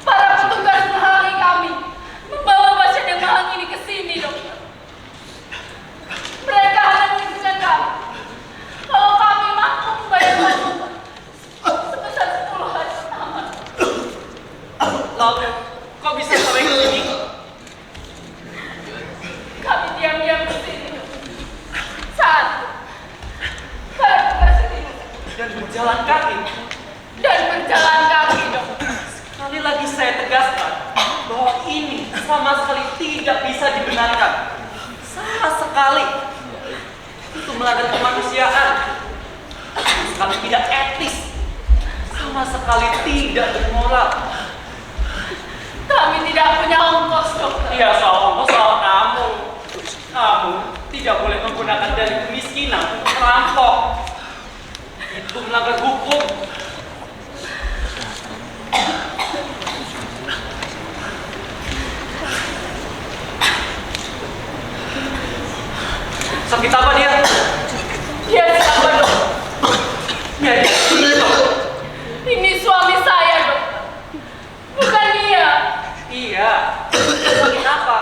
Speaker 6: Para petugas menghalangi kami membawa pasien yang mahal ini ke sini, dokter. Mereka hanya menginginkan kami kalau kami mampu membayar uang sebesar 10 hari pertama.
Speaker 9: Lalu, kok bisa sampai ke sini?
Speaker 6: Kami diam-diam di sini saat para petugas ini
Speaker 9: Dan berjalan kaki.
Speaker 6: dok.
Speaker 9: Sekali lagi saya tegaskan bahwa ini sama sekali tidak bisa dibenarkan. Sama sekali. Itu melanggar kemanusiaan. Sama sekali tidak etis. Sama sekali tidak bermoral.
Speaker 6: Kami tidak punya ongkos, dokter.
Speaker 9: Iya, soal kamu. Kamu tidak boleh menggunakan dari kemiskinan untuk merampok. Itu melanggar hukum. Sakit apa dia?
Speaker 6: Dia siapa, dok?
Speaker 9: Ya, dia.
Speaker 6: Ini suami saya, dokter. Bukan dia.
Speaker 9: Iya. Sakit apa?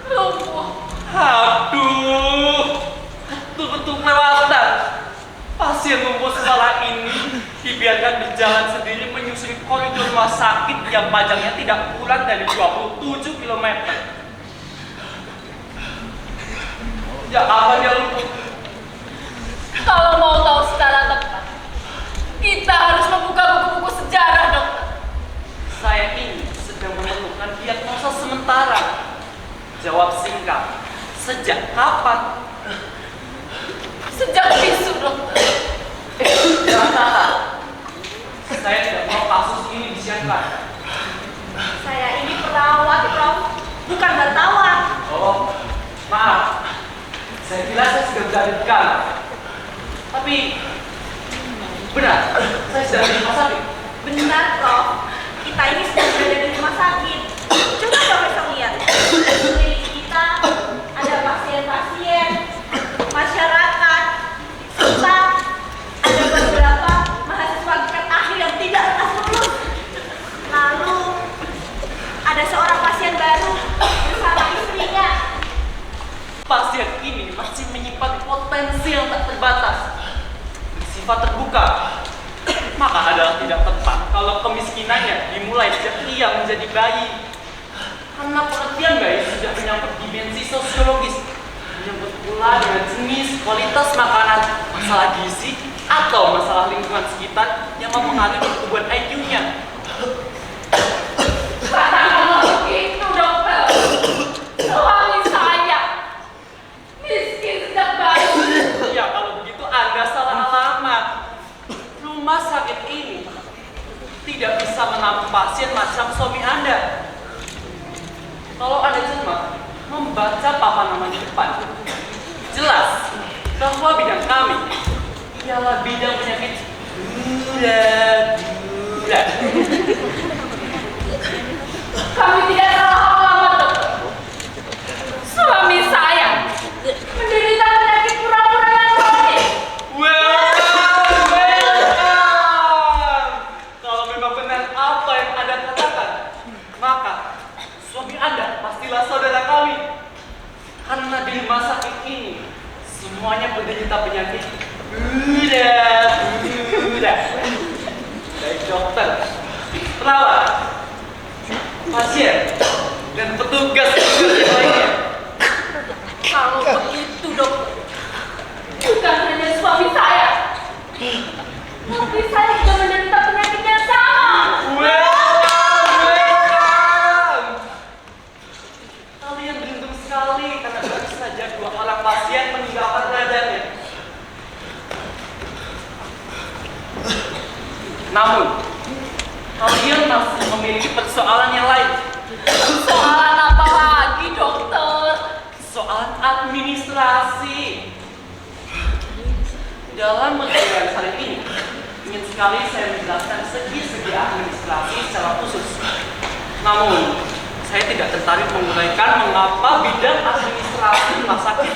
Speaker 6: Lumpuh.
Speaker 9: Aduh, betul-betul kelewatan. Pasien lumpuh kepala ini dibiarkan berjalan sendiri menyusuri koridor rumah sakit yang panjangnya tidak kurang dari 27 km. Ya apa dia lumpuh?
Speaker 6: Kalau mau tahu secara tepat, kita harus membuka buku-buku sejarah, dokter.
Speaker 9: Saya ini sedang memerlukan diagnosa sementara. Jawab singkat. Sejak kapan?
Speaker 6: Sejak bisu, dokter.
Speaker 9: Jangan salah. Saya tidak mau kasus ini disiarkan.
Speaker 7: Saya ini perawat, Prof. Bukan wartawan.
Speaker 9: Oh, maaf. Saya kira saya sudah menjadikan. Tapi benar, saya sedang di rumah sakit.
Speaker 7: Benar, Prof. Kita ini sedang berada di rumah sakit. Coba Profesor lihat. Di kita ada pasien-pasien, masyarakat, serta ada beberapa mahasiswa tingkat akhir yang tidak lekas lulus. Lalu ada seorang pasien baru bersama istrinya.
Speaker 9: Pasien ini masih menyimpan potensi yang tak terbatas, bersifat terbuka. Maka adalah tidak tepat kalau kemiskinannya dimulai sejak ia menjadi bayi. Karena pengertian bayi sudah menyangkut dimensi sosiologis, menyangkut pula
Speaker 4: pula dengan jenis, kualitas makanan, masalah gizi, atau masalah lingkungan sekitar yang mempengaruhi pertumbuhan IQ-nya.
Speaker 6: Katakanlah begitu, dokter. Suami saya miskin sejak bayi.
Speaker 4: Ya, kalau begitu Anda salah alamat. Rumah sakit ini tidak bisa menampung pasien macam suami Anda. Kalau Anda cermat membaca papan nama di depan, jelas bahwa bidang kami ialah bidang penyakit gula.
Speaker 6: Kami tidak salah alamat, dokter. Suami saya menderita penyakit pura-pura yang kronis.
Speaker 4: Welcome. Kalau memang benar apa yang Anda katakan, maka suami Anda pastilah saudara kami. Karena di rumah sakit ini semuanya penderita penyakit gula. Baik dokter, perawat, pasien, dan petugas yang lainnya.
Speaker 6: Kalau begitu, dokter, bukan hanya suami saya, tapi saya juga menderita penyakit yang sama.
Speaker 4: Welcome. Kalian beruntung sekali karena baru saja 2 orang pasien meninggalkan derajatnya. Namun, kalian masih memiliki persoalan yang lain.
Speaker 6: Soalan apa lagi, dokter?
Speaker 4: Soalan administrasi. Dalam mengenai hari ini, ingin sekali saya menjelaskan segi-segi administrasi secara khusus. Namun, saya tidak tertarik menguraikan mengapa bidang administrasi rumah sakit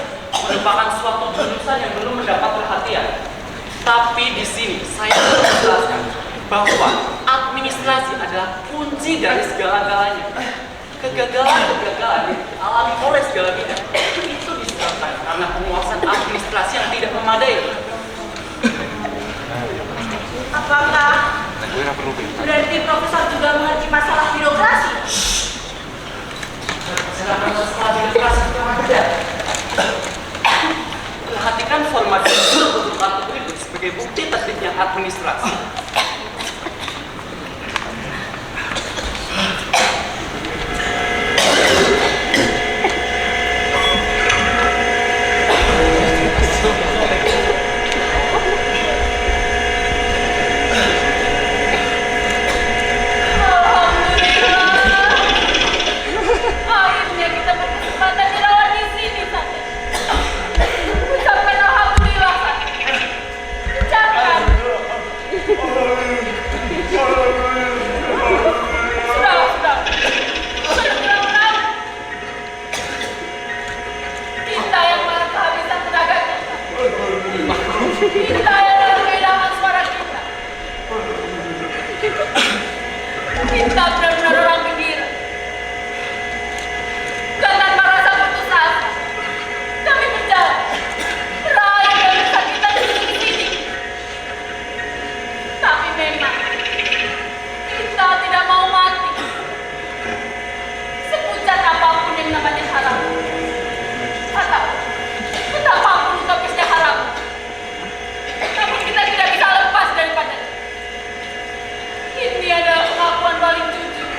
Speaker 4: merupakan suatu jurusan yang belum mendapat perhatian. Tapi di sini saya ingin menjelaskan bahwa administrasi adalah kunci dari segala-galanya. Kegagalan-kegagalan yang dialami oleh segala bidang itu disebabkan karena penguasaan administrasi yang tidak memadai.
Speaker 7: Apakah berarti profesor juga mengerti masalah birokrasi?
Speaker 4: Silakan masalah birokrasi yang ada. Perhatikan format untuk kartu kredit sebagai bukti tertibnya administrasi.
Speaker 6: Akhirnya kita berkesempatan dirawat di sini saja. Ucapkan alhamdulillah saja. Ucapkan. Sudah. Tenang. Kita yang malah kehabisan tenaga kita. Kita yang dalam kehilangan suara kita. Kita benar-benar orang gembira. Karena merasa putus asa, kami berjalan meraih dan kesakitan di sini. Tapi memang kita tidak mau mati. Sepucat apapun yang namanya harapan, atau betapapun utopisnya harapan, namun kita tidak bisa lepas daripadanya. Ini adalah pengakuan paling jujur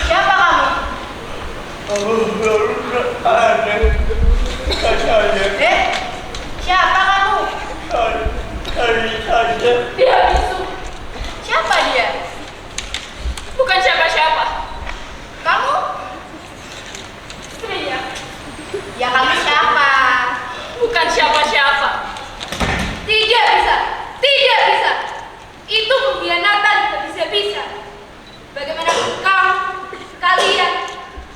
Speaker 7: Siapa kamu? Siapa kamu?
Speaker 6: Dia bisu.
Speaker 7: Siapa dia?
Speaker 6: Bukan siapa-siapa.
Speaker 7: Kamu?
Speaker 6: Istrinya.
Speaker 7: Ya kamu siapa?
Speaker 6: Bukan siapa-siapa. Tidak bisa. Tidak bisa. Itu pengkhianatan bisa-bisa. Bagaimanapun kamu, kalian,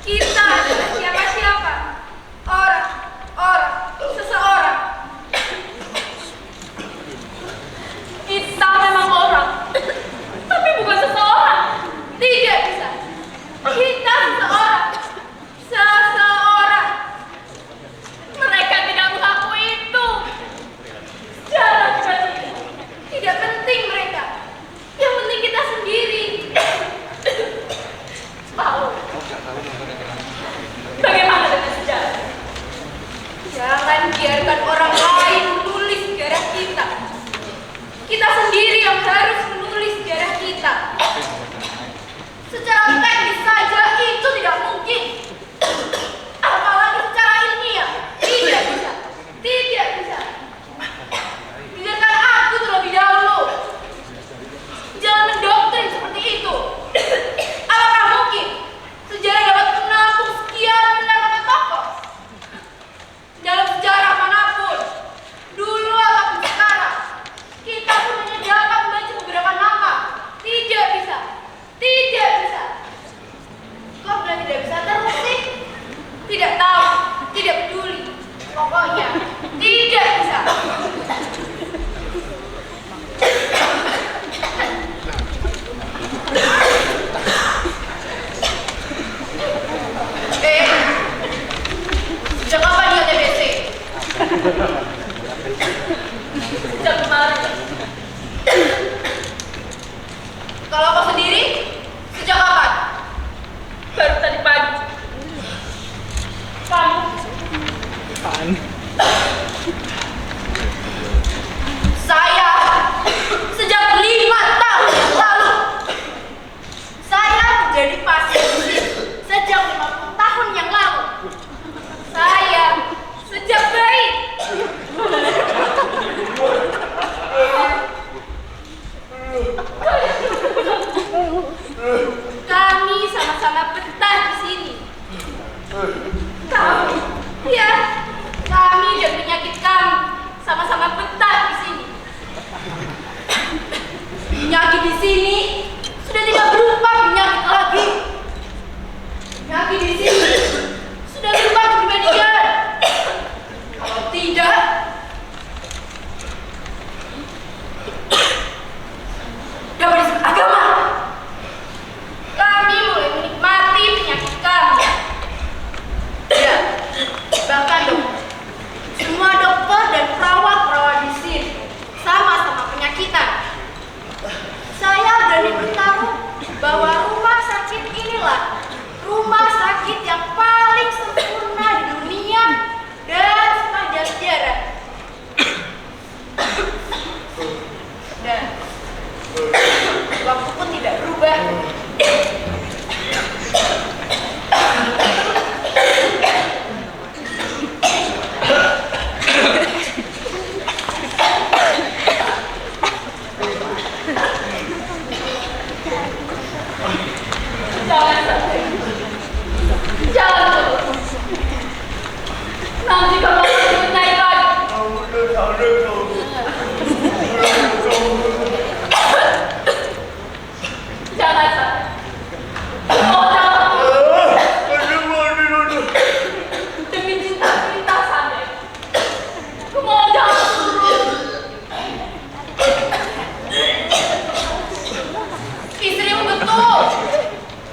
Speaker 6: kita adalah siapa-siapa. Orang, seseorang. Kita memang orang, tapi bukan seseorang. Tidak bisa. Kita seseorang. Mereka tidak mengakui itu. Sejarah juga tidak penting mereka. Yang penting kita sendiri. Lalu, bagaimana dengan sejarah? Jangan biarkan orang lain menulis sejarah kita. Kita sendiri yang harus menulis sejarah kita. Secara teknis saja itu tidak mungkin. Apalagi secara ilmiah. Tidak bisa. Tidak bisa. Biarkan aku terlebih dahulu. Jangan mendoktrin seperti itu. Apakah mungkin sejarah dapat menampung sekian banyak tokoh? Dalam sejarah manapun, dulu ataupun sekarang, kita pun hanya dapat membaca beberapa nama. Tidak bisa. Tidak bisa. Kok bilang tidak bisa terus sih? Tidak tahu, tidak peduli. Pokoknya, tidak bisa. Sejak kapan dia TBC? Sejak kemarin. Kalau kau sendiri, sejak kapan? Baru tadi pagi. Kamu? Saya sejak 5 tahun yang lalu. Saya menjadi pasien di sini sejak 50 tahun yang lalu. Saya sejak bayi. Kami sama-sama betah di sini. Kami, ya, kami dan penyakit kami sama-sama betah di sini. Penyakit di sini sudah tidak berupa penyakit lagi. Penyakit di sini sudah berubah kepribadian. Kalau tidak, dapat disebut agama. Kami mulai menikmati penyakit kami. Ya, bahkan dokter, semua dokter dan perawat-perawat di sini sama-sama penyakitan. Saya berani bertaruh bahwa rumah sakit inilah rumah sakit yang paling sempurna di dunia dan sepanjang sejarah. Dan waktu pun tidak berubah. Jangan sampai. Jangan terus. Nanti kamu akan naik lagi. Jangan sampai. Oh, jangan. Demi cinta kita sampai. Kamu jangan turun. Istrimu betul.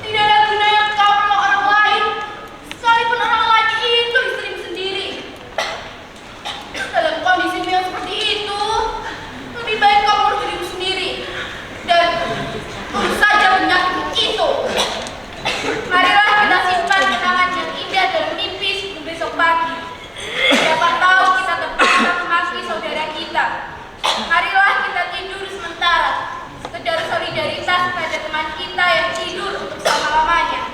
Speaker 6: Tidak ada gunanya kau melok orang lain, sekalipun orang lain itu istrimu sendiri. Dalam kondisimu yang seperti itu, lebih baik kau urus dirimu sendiri dan urus saja penyakitmu itu. Marilah kita simpan kenangan yang indah dalam mimpi sebelum besok pagi. Siapa tahu kita terpaksa memaki saudara kita. Marilah kita tidur sementara, sekedar solidaritas pada teman teman kita yang tidur untuk selama-lamanya.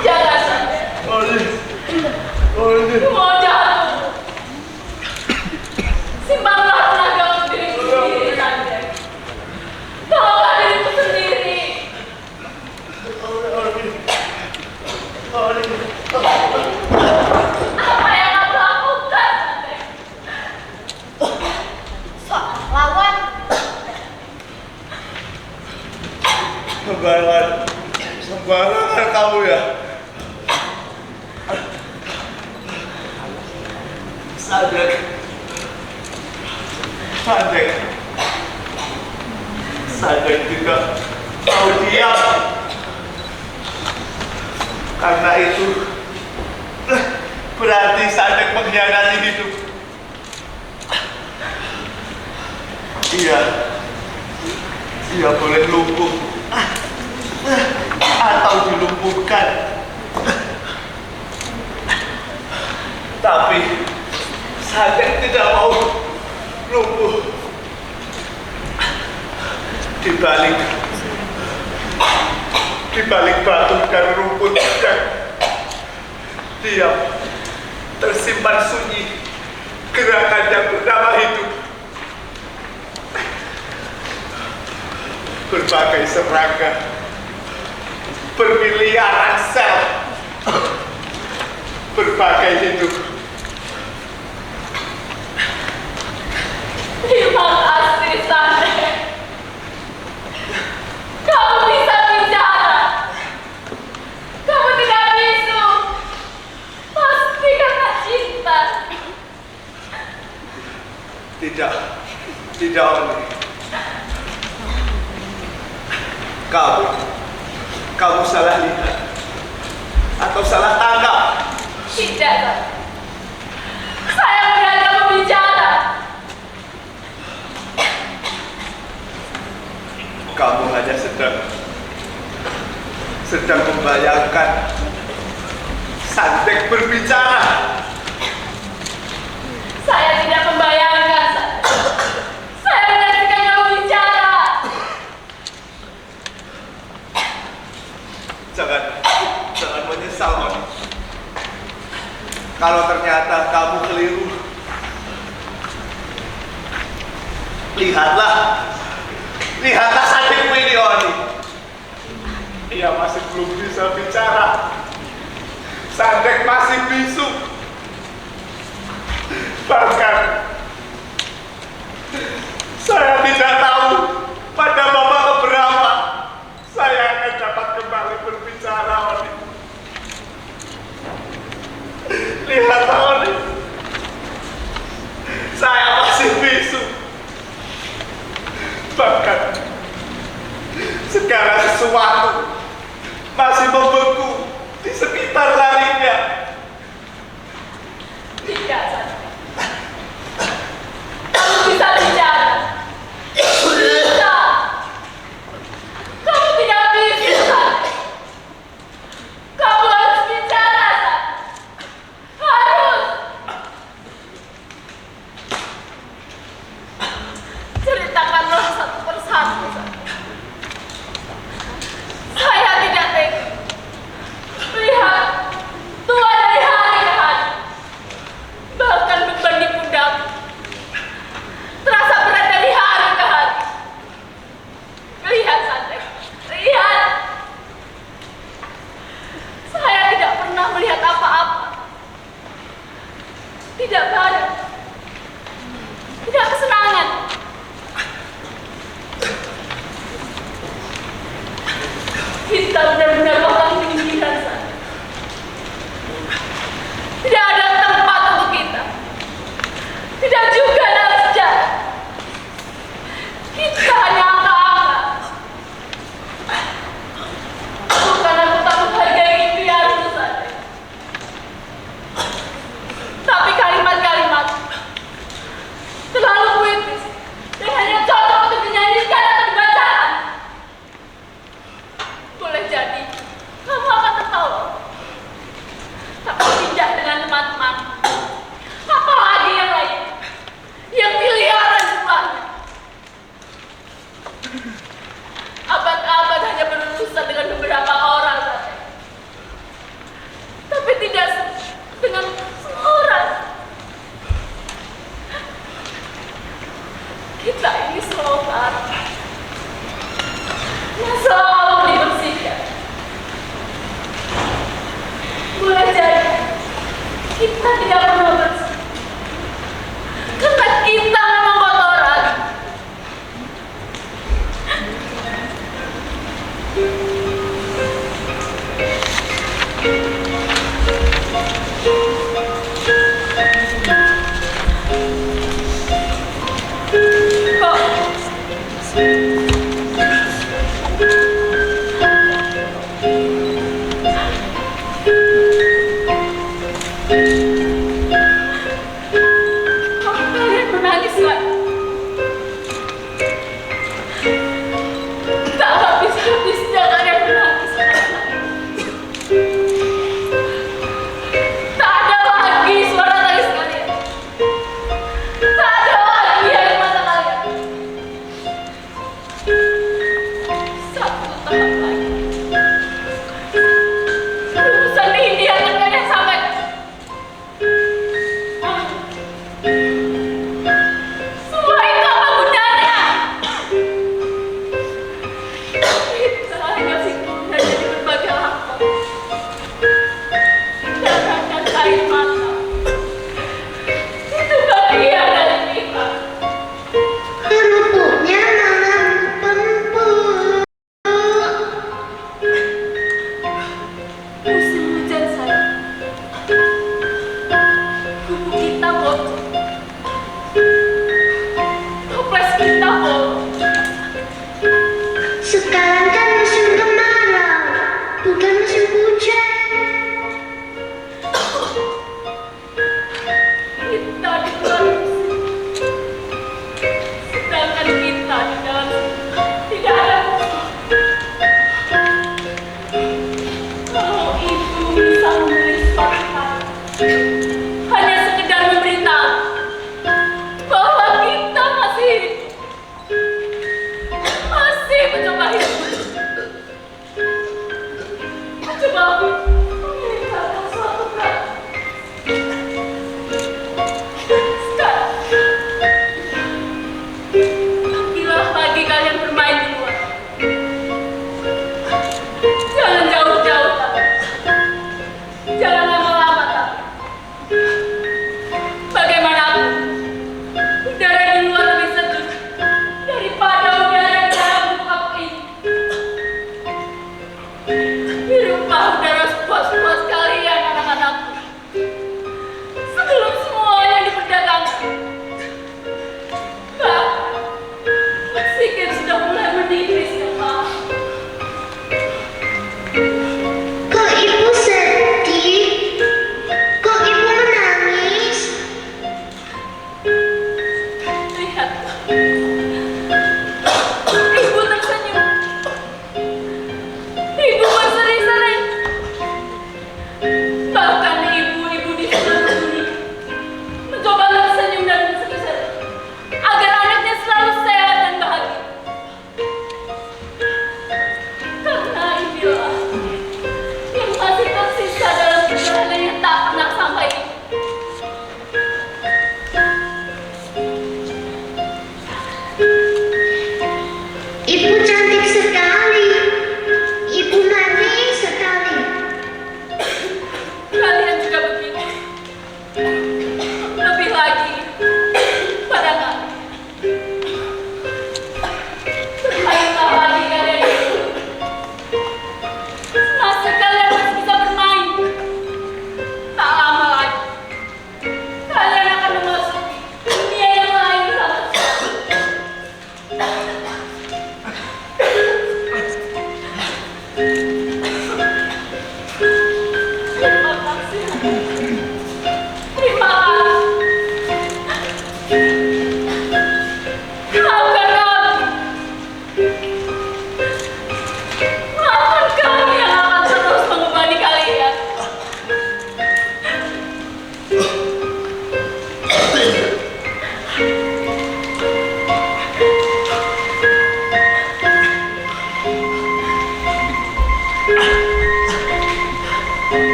Speaker 6: Jangan sampai. Mau jatuh. Simbanglah tenaga dirimu sendiri, Sandek. Tolonglah dirimu sendiri. Apa yang kamu lakukan, Sandek?
Speaker 7: Soal lawan.
Speaker 3: Sembarangan kamu ya. Sandek juga mau diam. Karena itu berarti Sandek mengkhianati hidup. Ia boleh lumpuh atau dilumpuhkan, tapi Sandek tidak mau lumpuh. Di balik batu dan rumput dan diam tersimpan sunyi gerakan yang bernama hidup. Berbagai serangga bermiliaran sel, berbagai hidup.
Speaker 6: Terima kasih, Sandek. Kamu bisa bicara. Kamu tidak bisu. Pasti karena cinta.
Speaker 3: Tidak Oni. Kamu salah lihat atau salah tangkap.
Speaker 6: Tidak, saya berani berbicara.
Speaker 3: Kamu hanya sedang membayangkan Sandek berbicara.
Speaker 6: Saya tidak membayangkan. Saya menyaksikan kamu bicara.
Speaker 3: Jangan menyesal, Oni. Kalau ternyata kamu keliru, lihatlah Sandekmu ini, Oni. Ia masih belum bisa bicara. Sandek masih bisu. Bahkan saya tidak tahu pada babak keberapa saya akan dapat kembali berbicara, Oni. Lihatlah, Oni. Saya masih bisu. Bahkan segala sesuatu masih membeku di sekitar larinya.
Speaker 6: teman-teman. Apalagi yang lain, yang miliaran jumlahnya. Abad-abad hanya berurusan dengan beberapa orang saja. Tapi tidak dengan seorang. Kita ini selokan. Yang selalu dibersihkan. Boleh jadi kita tidak perlu bersih. Karena kita memang kotoran. Kok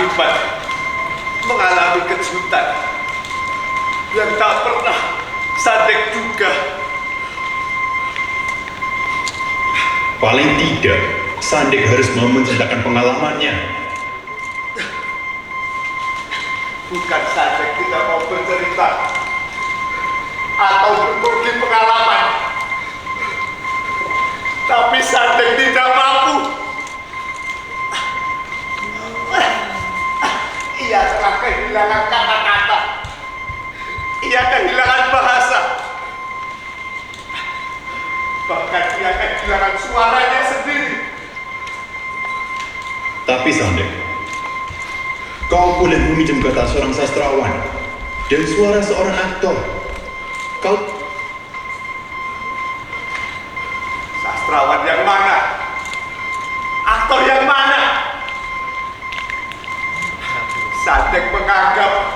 Speaker 3: berakibat mengalami kejutan yang tak pernah Sandek duga.
Speaker 10: Paling tidak, Sandek harus mau menceritakan pengalamannya.
Speaker 3: Bukan Sandek tidak mau bercerita atau berbagi pengalaman, tapi Sandek tidak mampu. Ia telah kehilangan kata-kata, ia kehilangan bahasa, bahkan ia kehilangan suaranya sendiri.
Speaker 10: Tapi Sandek, kau boleh meminjam kata seorang sastrawan dan suara seorang aktor. Kau
Speaker 3: sastrawan yang mana? Aktor yang mana? Sandek menganggap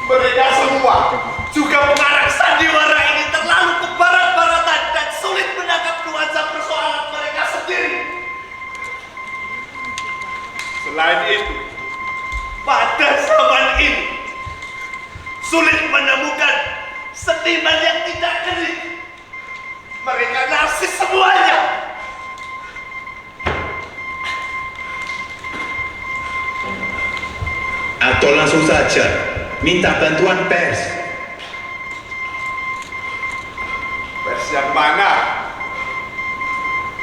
Speaker 3: mereka semua juga mengarang sandiwara ini terlalu kebarat-baratan dan sulit menangkap nuansa persoalan mereka sendiri. Selain itu, pada zaman ini sulit menemukan seniman yang tidak gerik. Mereka narsis semuanya.
Speaker 10: atau langsung saja minta bantuan pers.
Speaker 3: Pers yang mana?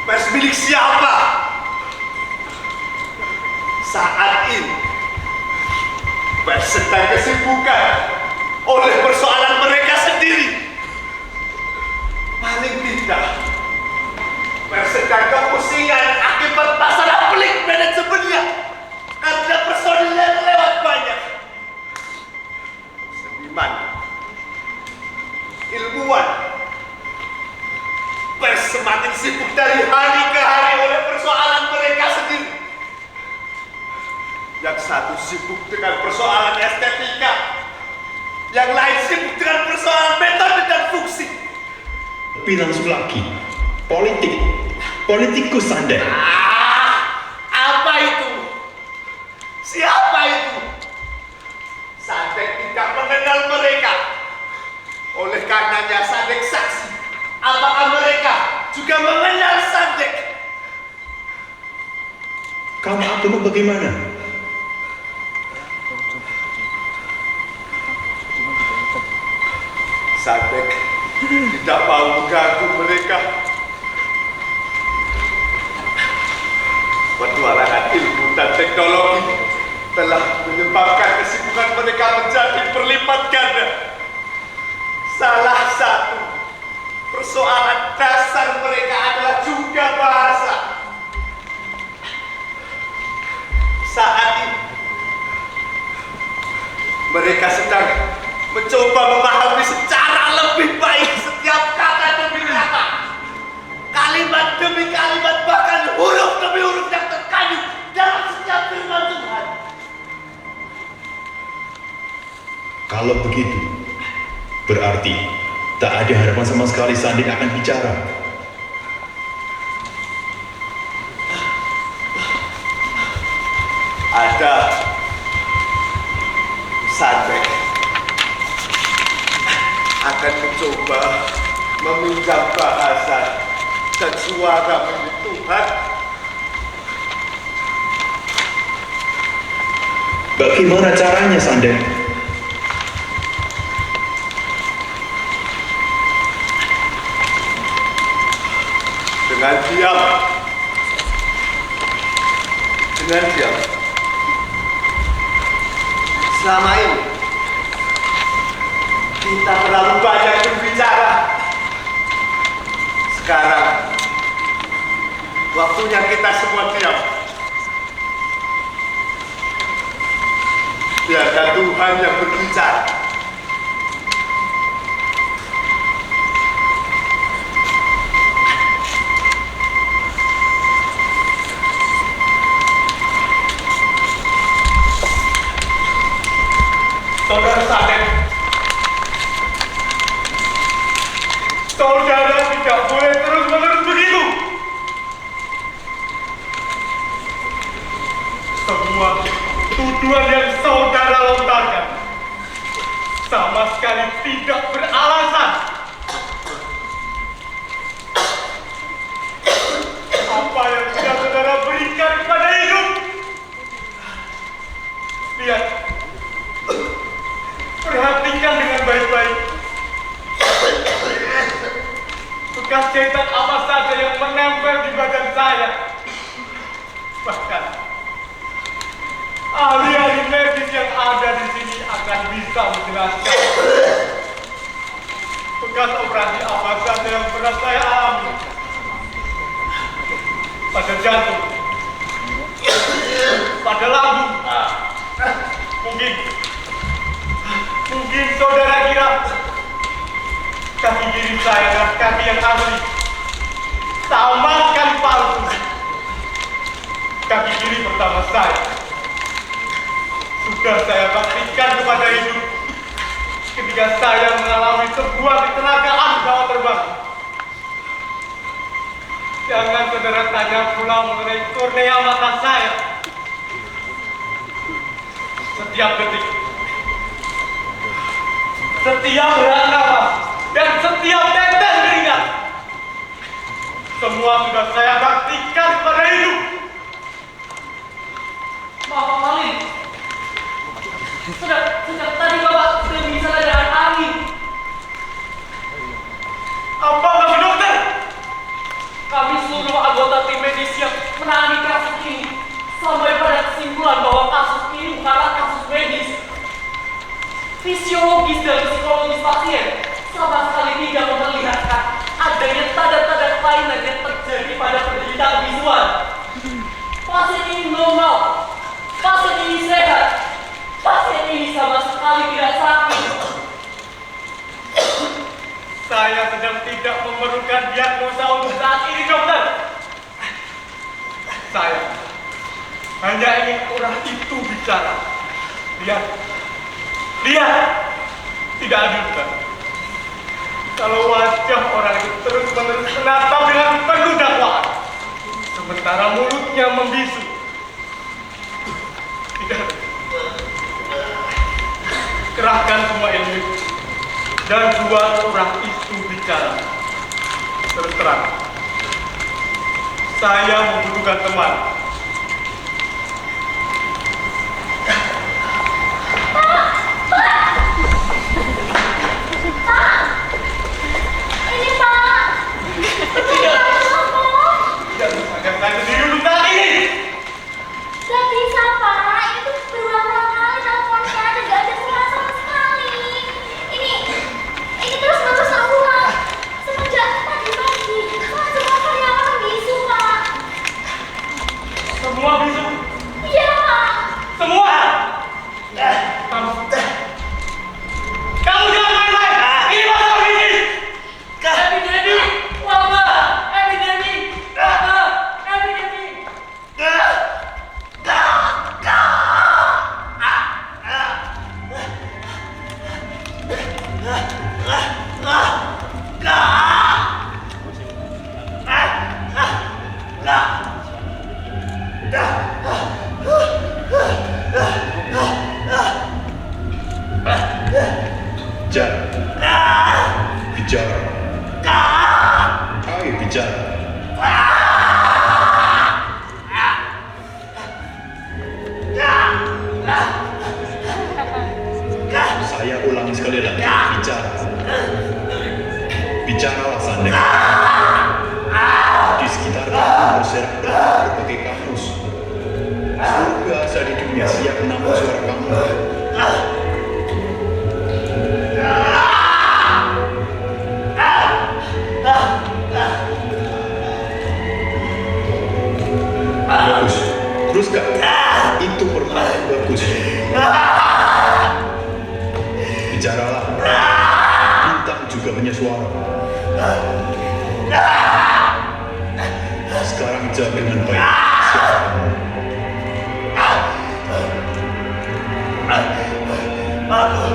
Speaker 3: Pers milik siapa? Saat ini pers sedang kesibukan oleh persoalan mereka sendiri. Paling tidak, pers sedang kepusingan akibat masalah pelik manajemennya karena personilnya terlewat banyak. Seniman, ilmuwan, pers semakin sibuk dari hari ke hari oleh persoalan mereka sendiri. Yang satu sibuk dengan persoalan estetika, yang lain sibuk dengan persoalan metode dan fungsi.
Speaker 10: Tapi langsung lagi, politikus Sandek.
Speaker 3: Apa itu? Siapa itu? Sandek tidak mengenal mereka. Oleh karenanya Sandek saksi. Apakah mereka juga mengenal Sandek?
Speaker 10: Kamu agama bagaimana?
Speaker 3: Sandek tidak mau mengganggu mereka. Petualangan ilmu dan teknologi telah menyebabkan kesibukan mereka menjadi berlipat ganda. Salah satu persoalan dasar mereka adalah juga bahasa. Saat ini mereka sedang mencoba memahami secara lebih baik setiap kata demi kata, kalimat demi kalimat, bahkan huruf demi huruf yang terkandung dalam setiap firman Tuhan.
Speaker 10: Kalau begitu, berarti tak ada harapan sama sekali Sandek akan bicara.
Speaker 3: Ada. Sandek akan mencoba meminjam bahasa dan suara milik Tuhan.
Speaker 10: Bagaimana caranya, Sandek?
Speaker 3: Dengan diam. Dengan diam. Selama ini kita terlalu banyak berbicara. Sekarang waktunya kita semua diam. Biarkan Tuhan yang berbicara.
Speaker 8: Saudara Sandek, saudara tidak boleh terus-menerus begitu. Semua
Speaker 4: tuduhan yang saudara lontarkan sama sekali tidak beralasan. Apa yang sudah saudara berikan kepada hidup? Lihat, perhatikan dengan baik-baik. Bekas jahitan apa saja yang menempel di badan saya. Bahkan ahli-ahli medis yang ada di sini akan bisa menjelaskan bekas operasi apa saja yang pernah saya alami pada jantung, pada lambung. Mungkin saudara kira kaki kiri saya adalah kaki yang asli, sama sekali palsu. Kaki kiri pertama saya sudah saya baktikan kepada hidup ketika saya mengalami sebuah kecelakaan pesawat terbang. Jangan saudara tanya pula mengenai kornea mata saya. Setiap detik, setiap helaan nafas, dan setiap tetes keringat, semua sudah saya baktikan kepada hidup.
Speaker 9: Maaf Pak Malin, sejak tadi Bapak sudah bicara dengan angin.
Speaker 4: Apa kami dokter?
Speaker 9: Kami seluruh anggota tim medis yang menangani kasus ini sampai pada kesimpulan bahwa kasus ini bukanlah kasus medis. Fisiologis dan psikologis pasien sama sekali tidak memperlihatkan adanya tanda-tanda kelainan yang terjadi pada penderita visual. Pasien ini normal, pasien ini sehat, pasien ini sama sekali tidak sakit.
Speaker 4: Saya sedang tidak memerlukan diagnosa untuk saat ini, dokter. Saya hanya ingin orang itu bicara. Lihat, tidak adil, bukan? Kalau wajah orang itu terus-menerus menatap dengan penuh dakwaan, sementara mulutnya membisu. Tidak. Kerahkan semua ilmu dan buat orang itu bicara. Terus terang, saya membutuhkan teman.
Speaker 7: Ini Pak.
Speaker 4: Tidak bisa saya sendiri untuk saat ini.
Speaker 7: Gak bisa Pak, itu berulang-ulang kali teleponnya dan gak ada suara sama sekali. Ini terus-menerus terulang. Semenjak tadi pagi, semua karyawan bisu Pak.
Speaker 4: Semua bisu.
Speaker 7: Iya Pak.
Speaker 4: Semua. Kamu jangan main-main. Ini masalah bisnis.
Speaker 9: Epidemi, wabah, epidemi, wabah, epidemi.
Speaker 10: Bicara. Ayo bicara. Saya ulangi sekali lagi, bicara. Bicaralah Sandek. Di sekitar kamu berserak berbagai kamus. Seluruh bahasa di dunia siap menampung suara kamu. Bagus, teruskan. Itu permainan bagus. Bicaralah. Bintang juga punya suara. Sekarang jawab dengan baik. Siapa kamu?
Speaker 3: Aku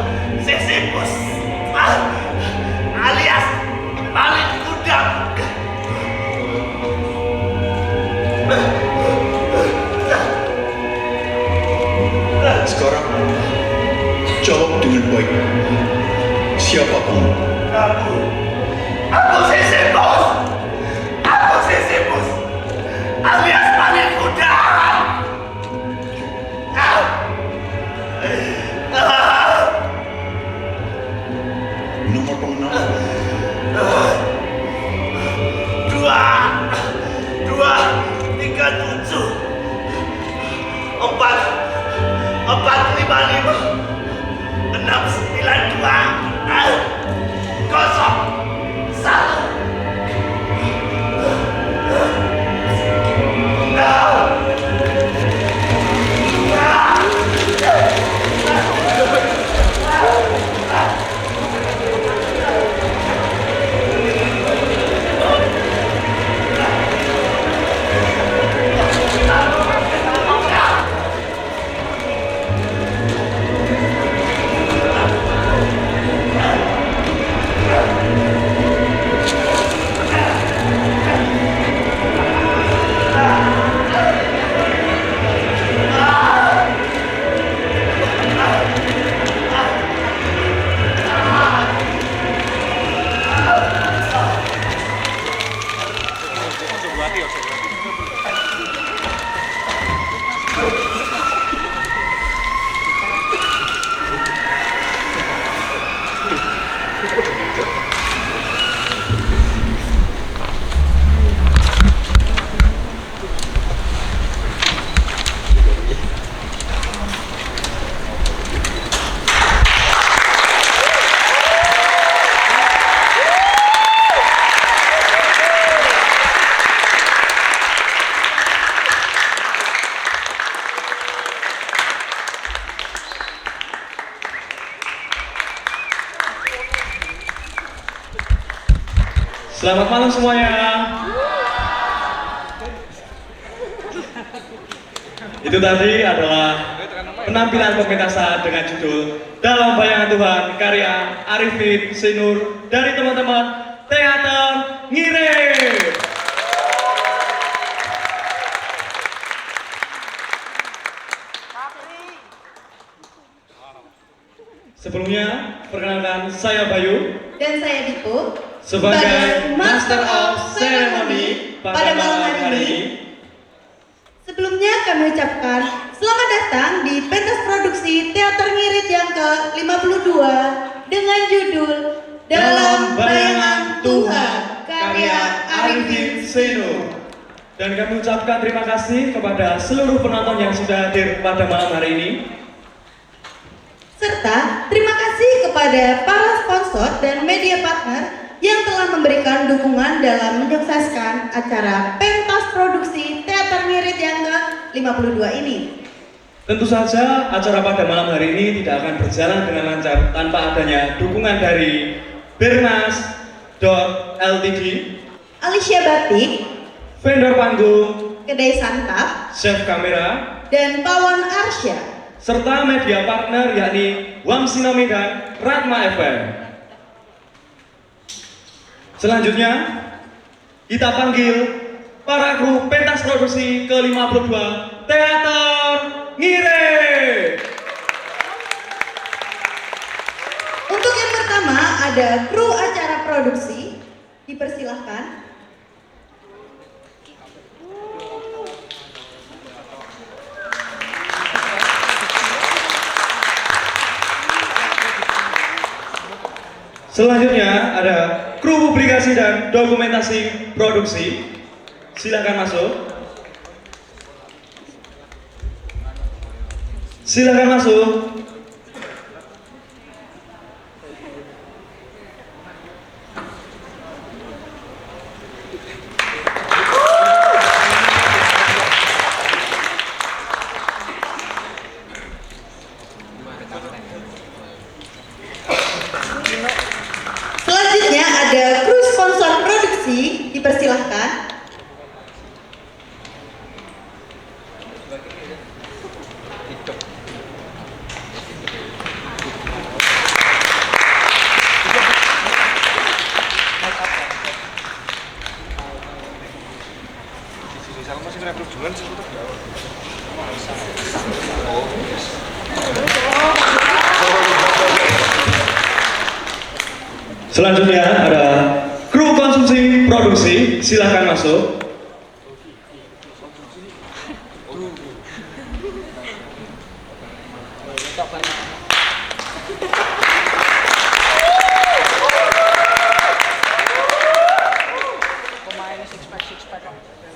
Speaker 3: Sisyphus alias Malin Kundang.
Speaker 10: siapa kamu?
Speaker 3: Aku Sisyphus. Aku Sisyphus. Alias paling kuda.
Speaker 10: Nomor pengenal.
Speaker 11: 'Selamat malam semuanya. Itu tadi adalah penampilan pementasan dengan judul Dalam Bayangan Tuhan karya Arifin Sinur dari teman-teman Teater Ngirit. Sebelumnya, perkenalkan saya Bayu
Speaker 12: dan saya Dipo
Speaker 11: sebagai Master of Ceremony pada malam hari ini.
Speaker 12: Sebelumnya kami ucapkan selamat datang di pentas produksi Teater Ngirit yang ke-52 dengan judul Dalam Bayangan Tuhan karya Arifin Sinur.
Speaker 11: Dan kami ucapkan terima kasih kepada seluruh penonton yang sudah hadir pada malam hari ini.
Speaker 12: Serta terima kasih kepada para sponsor dan media partner yang telah memberikan dukungan dalam menyukseskan acara pentas produksi Teater Ngirit yang ke-52 ini.
Speaker 11: Tentu saja acara pada malam hari ini tidak akan berjalan dengan lancar tanpa adanya dukungan dari Bernas.ltd,
Speaker 12: Alicia Batik,
Speaker 11: vendor panggung,
Speaker 12: Kedai Santap,
Speaker 11: chef kamera,
Speaker 12: dan Pawon Arsya,
Speaker 11: serta media partner yakni Wamsinomi dan Ratma FM. Selanjutnya, kita panggil para kru pentas produksi ke-52 Teater Ngirit.
Speaker 12: Untuk yang pertama ada kru acara produksi, dipersilahkan.
Speaker 11: Selanjutnya ada kru publikasi dan dokumentasi produksi. Silakan masuk. Silakan masuk.
Speaker 12: Selanjutnya ada kru sponsor produksi, dipersilahkan.
Speaker 11: Selanjutnya ada kru konsumsi produksi, silahkan masuk.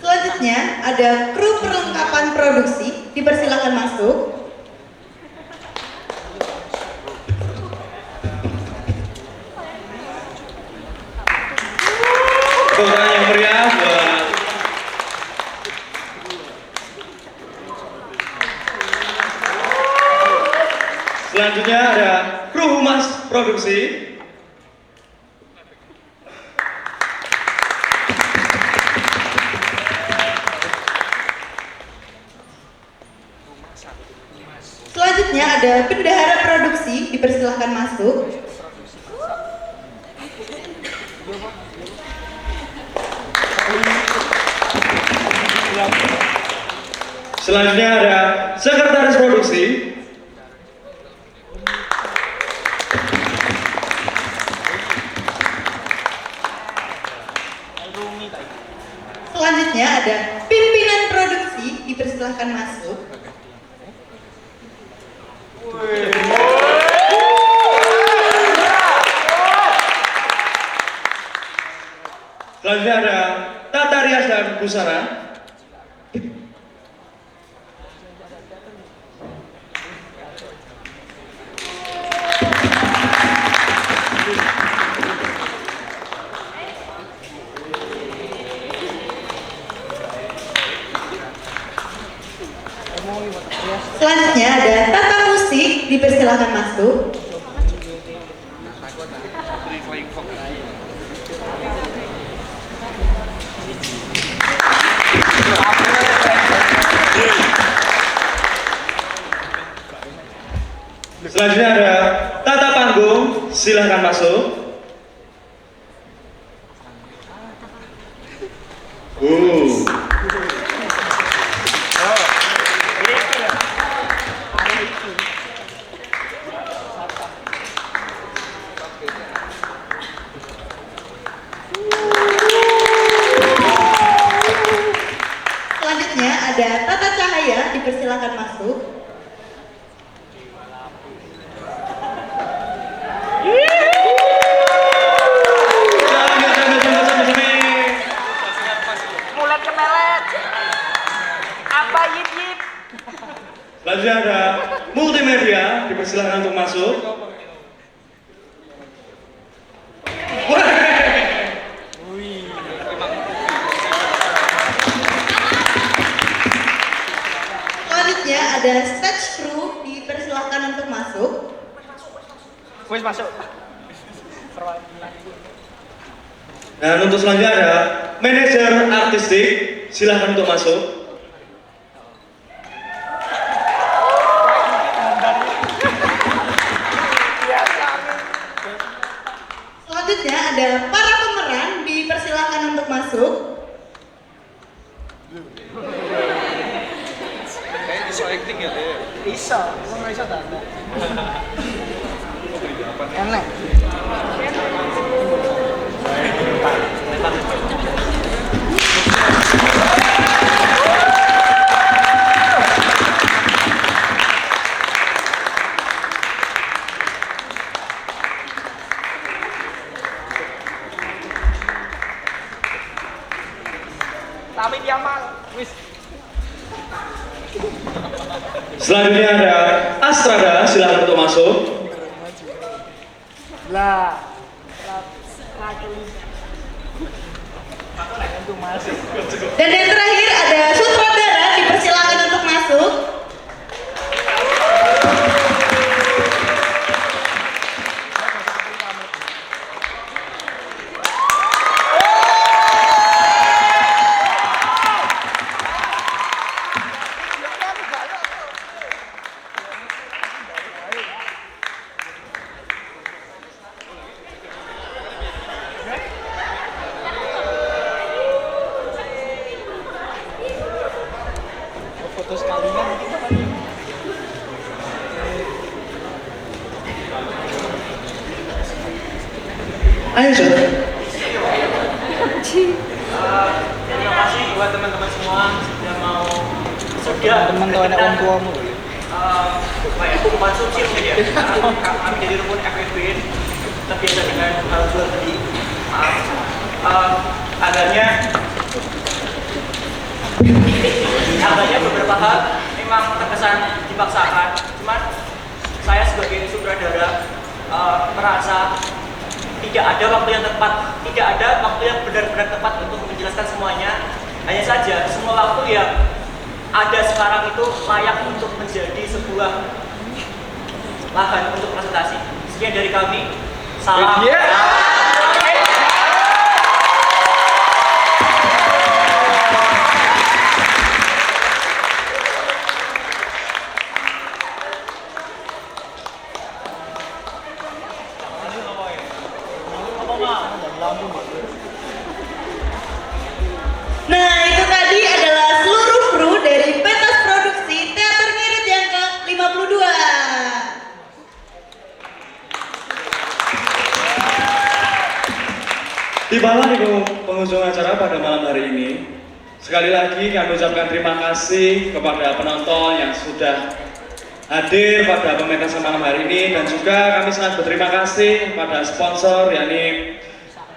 Speaker 12: Selanjutnya ada kru perlengkapan produksi, dipersilakan masuk.
Speaker 11: Orang yang meriah buat selanjutnya ada kru humas produksi.
Speaker 12: Selanjutnya ada bendahara produksi, dipersilakan masuk.
Speaker 11: Selanjutnya ada sekretaris produksi.
Speaker 12: Selanjutnya ada pimpinan produksi, dipersilakan masuk.
Speaker 11: Selanjutnya ada tata rias dan busana.
Speaker 12: Selanjutnya ada tata musik, dipersilakan masuk.
Speaker 11: Selanjutnya ada tata panggung, silahkan masuk.
Speaker 12: Selanjutnya ada tata cahaya, dipersilakan masuk.
Speaker 9: Mulet kemelet. Apa yip yip?
Speaker 11: Selanjutnya ada multimedia, dipersilakan untuk masuk.
Speaker 12: Selanjutnya ada stage crew, dipersilakan untuk masuk.
Speaker 9: Wes masuk.
Speaker 11: Dan untuk selanjutnya ada manajer artistik, silahkan untuk masuk.
Speaker 12: Selanjutnya ada para pemeran, dipersilakan untuk masuk.
Speaker 8: Kayaknya bisa acting ya deh.
Speaker 9: Bisa, emang nggak bisa tanda. Enak. Tapi dia mal, wis.
Speaker 11: Selanjutnya ada Astrada, silahkan untuk masuk.
Speaker 9: Lah.
Speaker 12: Dan yang terakhir ada sutradara, dipersilakan untuk masuk.
Speaker 9: Foto sekalian.
Speaker 11: Ayo, Jod.
Speaker 9: Terima kasih buat teman-teman semua sudah mau teman tuh anak orang tuamu. Konsumsi saja. Kami dari rumpun FFB terbiasa dengan hal jual beli. Agaknya beberapa hal memang terkesan dipaksakan. Cuman saya sebagai sutradara merasa tidak ada waktu yang tepat, tidak ada waktu yang benar-benar tepat untuk menjelaskan semuanya. Hanya saja semua waktu yang ada sekarang itu layak untuk menjadi sebuah lahan untuk presentasi. Sekian dari kami. Salam.
Speaker 12: Nah, itu tadi adalah seluruh kru dari pentas produksi Teater Ngirit yang ke-52.
Speaker 11: Tibalah di penghujung acara pada malam hari ini. Sekali lagi kami ucapkan terima kasih kepada penonton yang sudah hadir pada pementasan malam hari ini, dan juga kami sangat berterima kasih pada sponsor yakni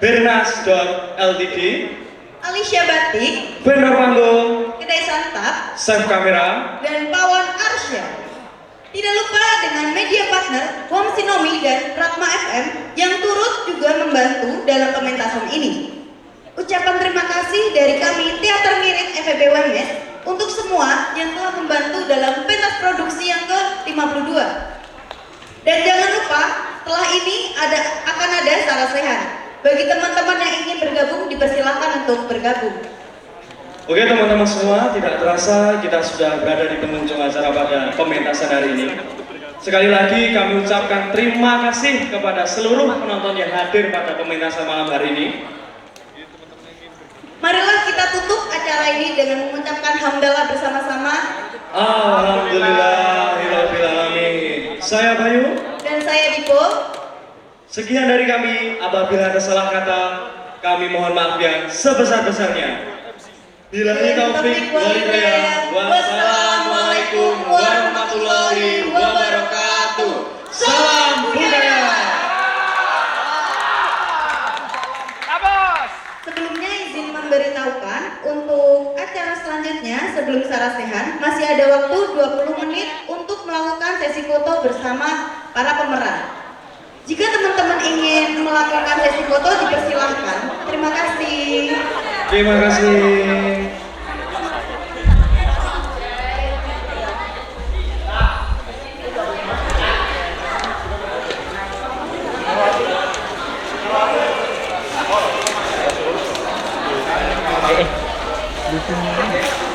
Speaker 11: Bernas.ltd,
Speaker 12: Alicia Batik,
Speaker 11: vendor panggung,
Speaker 12: Kedai Santap,
Speaker 11: chef kamera,
Speaker 12: dan Pawan Arsya. Tidak lupa dengan media partner Home Sinomi dan Ratma FM yang turut juga membantu dalam pementasan ini. Ucapan terima kasih dari kami Teater Ngirit FEB UMS untuk semua yang telah membantu dalam pentas produksi yang ke-52. Dan jangan lupa, setelah ini akan ada sarasehan. Bagi teman-teman yang ingin bergabung, dipersilakan untuk bergabung.
Speaker 11: Oke teman-teman semua, tidak terasa kita sudah berada di penghujung acara pada pementasan hari ini. Sekali lagi kami ucapkan terima kasih kepada seluruh penonton yang hadir pada pementasan malam hari ini.
Speaker 12: Marilah kita tutup acara ini dengan mengucapkan hamdalah bersama-sama.
Speaker 11: Alhamdulillahirabbil alamin. Saya Bayu
Speaker 12: Dan saya Dipo.
Speaker 11: Sekian dari kami, apabila ada salah kata, kami mohon maaf yang sebesar-besarnya. Billahi taufik wal hidayah. Wassalamualaikum warahmatullahi wabarakatuh. Salam budaya.
Speaker 12: Sebelumnya izin memberitahukan untuk acara selanjutnya sebelum sarasehan masih ada waktu 20 menit untuk melakukan sesi foto bersama para pemeran. Jika teman-teman ingin melakukan sesi foto, dipersilahkan. Terima kasih.
Speaker 11: Terima kasih.
Speaker 9: Lucu nih.